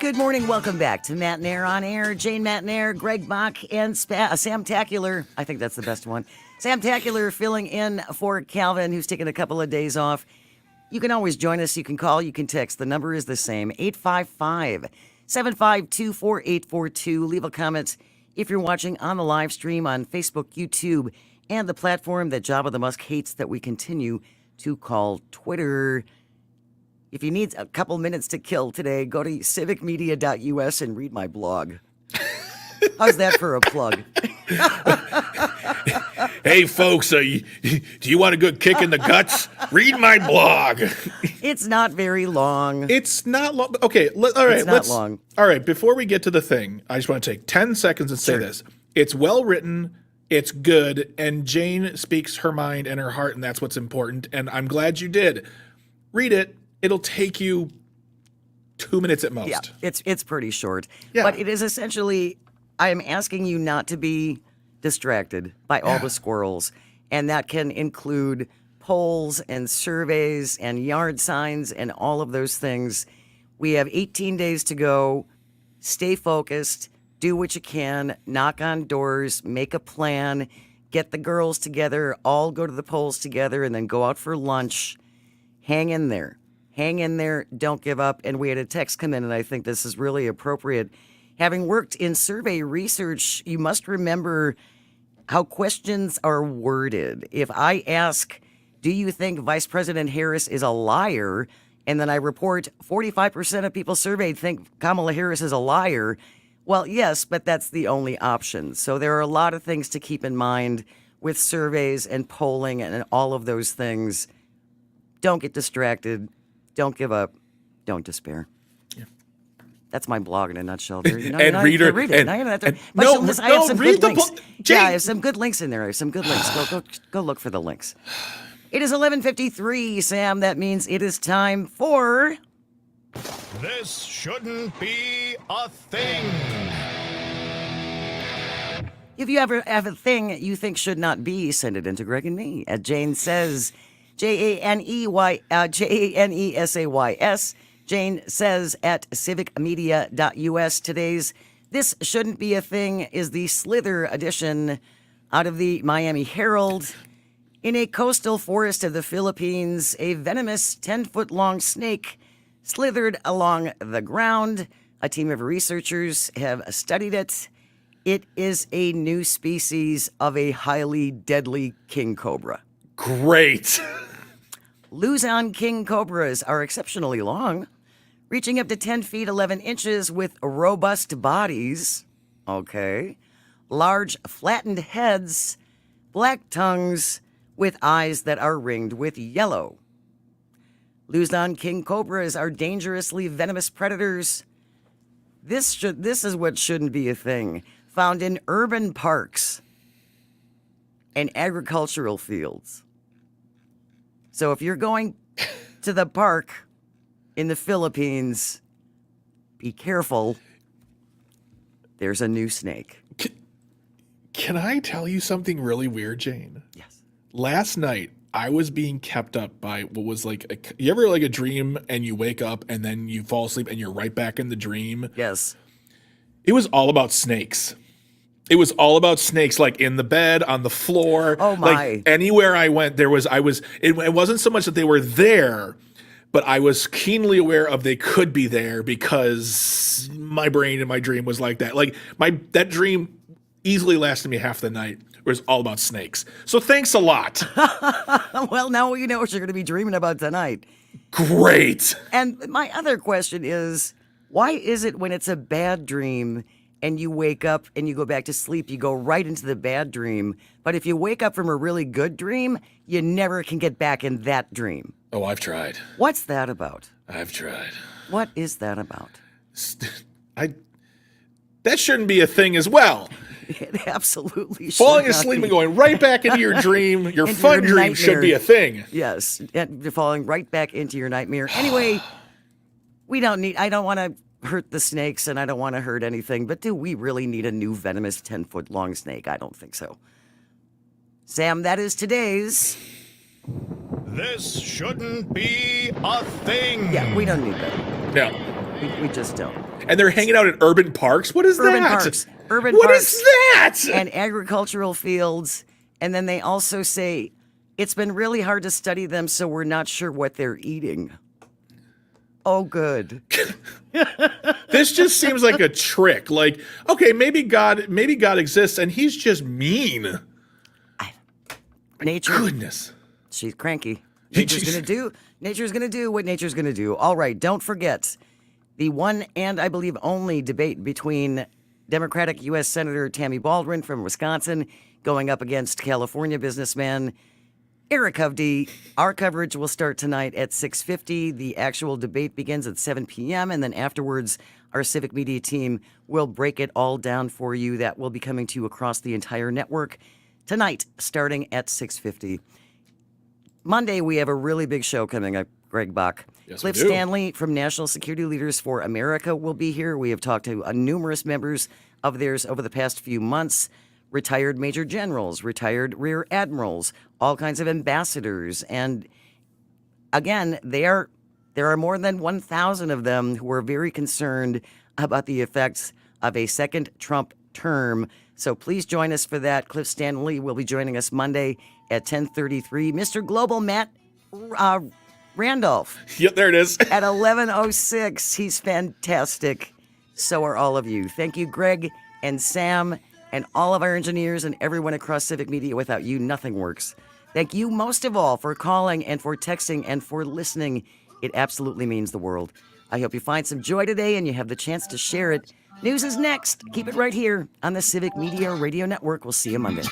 Good morning. Welcome back to Matt and Air on Air. Jane Matt and Air, Greg Bach, and Sam Tacular. I think that's the best one. Sam Tacular filling in for Calvin, who's taking a couple of days off. You can always join us. You can call. You can text. The number is the same, 855-752-4842. Leave a comment if you're watching on the live stream on Facebook, YouTube, and the platform that Jabba the Musk hates that we continue to call Twitter. If you need a couple minutes to kill today, go to civicmedia.us and read my blog. How's that for a plug?
Hey, folks, do you want a good kick in the guts? Read my blog.
It's not very long.
It's not long. Okay, all right.
It's not long.
All right, before we get to the thing, I just want to take 10 seconds and say this. It's well written. It's good. And Jane speaks her mind and her heart, and that's what's important. And I'm glad you did. Read it. It'll take you 2 minutes at most.
Yeah, it's pretty short.
Yeah.
But it is essentially, I'm asking you not to be distracted by all the squirrels. And that can include polls and surveys and yard signs and all of those things. We have 18 days to go. Stay focused. Do what you can. Knock on doors. Make a plan. Get the girls together. All go to the polls together and then go out for lunch. Hang in there. Hang in there, don't give up. And we had a text come in, and I think this is really appropriate. Having worked in survey research, you must remember how questions are worded. If I ask, do you think Vice President Harris is a liar? And then I report 45% of people surveyed think Kamala Harris is a liar. Well, yes, but that's the only option. So there are a lot of things to keep in mind with surveys and polling and all of those things. Don't get distracted. Don't give up. Don't despair. Yeah. That's my blog in a nutshell. There.
And read it.
I have some good links. Yeah, I have some good links in there. I have some good links. Go look for the links. It is 11:53, Sam. That means it is time for...
This shouldn't be a thing.
If you ever have a thing you think should not be, send it in to Greg and me at Jane Says, JaneSays, Jane Says at civicmedia.us. Today's This Shouldn't Be a Thing is the Slither edition out of the Miami Herald. In a coastal forest of the Philippines, a venomous 10-foot-long snake slithered along the ground. A team of researchers have studied it. It is a new species of a highly deadly king cobra.
Great.
Luzon king cobras are exceptionally long, reaching up to 10 feet 11 inches with robust bodies. Okay. Large flattened heads, black tongues with eyes that are ringed with yellow. Luzon king cobras are dangerously venomous predators. This is what shouldn't be a thing. Found in urban parks and agricultural fields. So if you're going to the park in the Philippines, be careful. There's a new snake.
Can I tell you something really weird, Jane?
Yes.
Last night, I was being kept up by what was like, you ever like a dream and you wake up and then you fall asleep and you're right back in the dream?
Yes.
It was all about snakes. It was all about snakes, like in the bed, on the floor.
Oh my.
Like anywhere I went, it wasn't so much that they were there, but I was keenly aware of they could be there because my brain in my dream was like that. Like that dream easily lasted me half the night. It was all about snakes. So thanks a lot.
Well, now we know what you're going to be dreaming about tonight.
Great.
And my other question is, why is it when it's a bad dream and you wake up and you go back to sleep, you go right into the bad dream, but if you wake up from a really good dream, you never can get back in that dream?
Oh, I've tried.
What's that about?
I've tried.
What is that about?
That shouldn't be a thing as well.
It absolutely should
Falling
not
asleep
be.
and going right back into your dream, your
Into
fun
your
dream should be
nightmare.
a thing.
Yes, and falling right back into your nightmare. Anyway, I don't want to hurt the snakes and I don't want to hurt anything, but do we really need a new venomous 10-foot long snake? I don't think so. Sam, that is today's.
This shouldn't be a thing.
Yeah, we don't need that.
No.
We just don't.
And they're hanging out in urban parks? What is
Urban
that?
parks. Urban
What
parks.
is that?
And agricultural fields. And then they also say it's been really hard to study them, so we're not sure what they're eating. Oh, good.
This just seems like a trick. Like, okay, maybe God exists and he's just mean.
Nature.
Goodness.
She's cranky. Nature's gonna do what nature's gonna do. All right, don't forget the one and I believe only debate between Democratic U.S. Senator Tammy Baldwin from Wisconsin going up against California businessman Eric Hovde. Our coverage will start tonight at 6:50. The actual debate begins at 7 p.m. and then afterwards, our civic media team will break it all down for you. That will be coming to you across the entire network tonight, starting at 6:50. Monday, we have a really big show coming up, Greg Bach.
Yes,
Cliff
we do.
Stanley from National Security Leaders for America will be here. We have talked to numerous members of theirs over the past few months. Retired major generals, retired rear admirals, all kinds of ambassadors. And again, there are more than 1,000 of them who are very concerned about the effects of a second Trump term. So please join us for that. Cliff Stanley will be joining us Monday at 10:33. Mr. Global Matt Randolph.
Yep, there it is.
At 11:06. He's fantastic. So are all of you. Thank you, Greg and Sam and all of our engineers and everyone across Civic Media. Without you, nothing works. Thank you most of all for calling and for texting and for listening. It absolutely means the world. I hope you find some joy today and you have the chance to share it. News is next. Keep it right here on the Civic Media Radio Network. We'll see you Monday.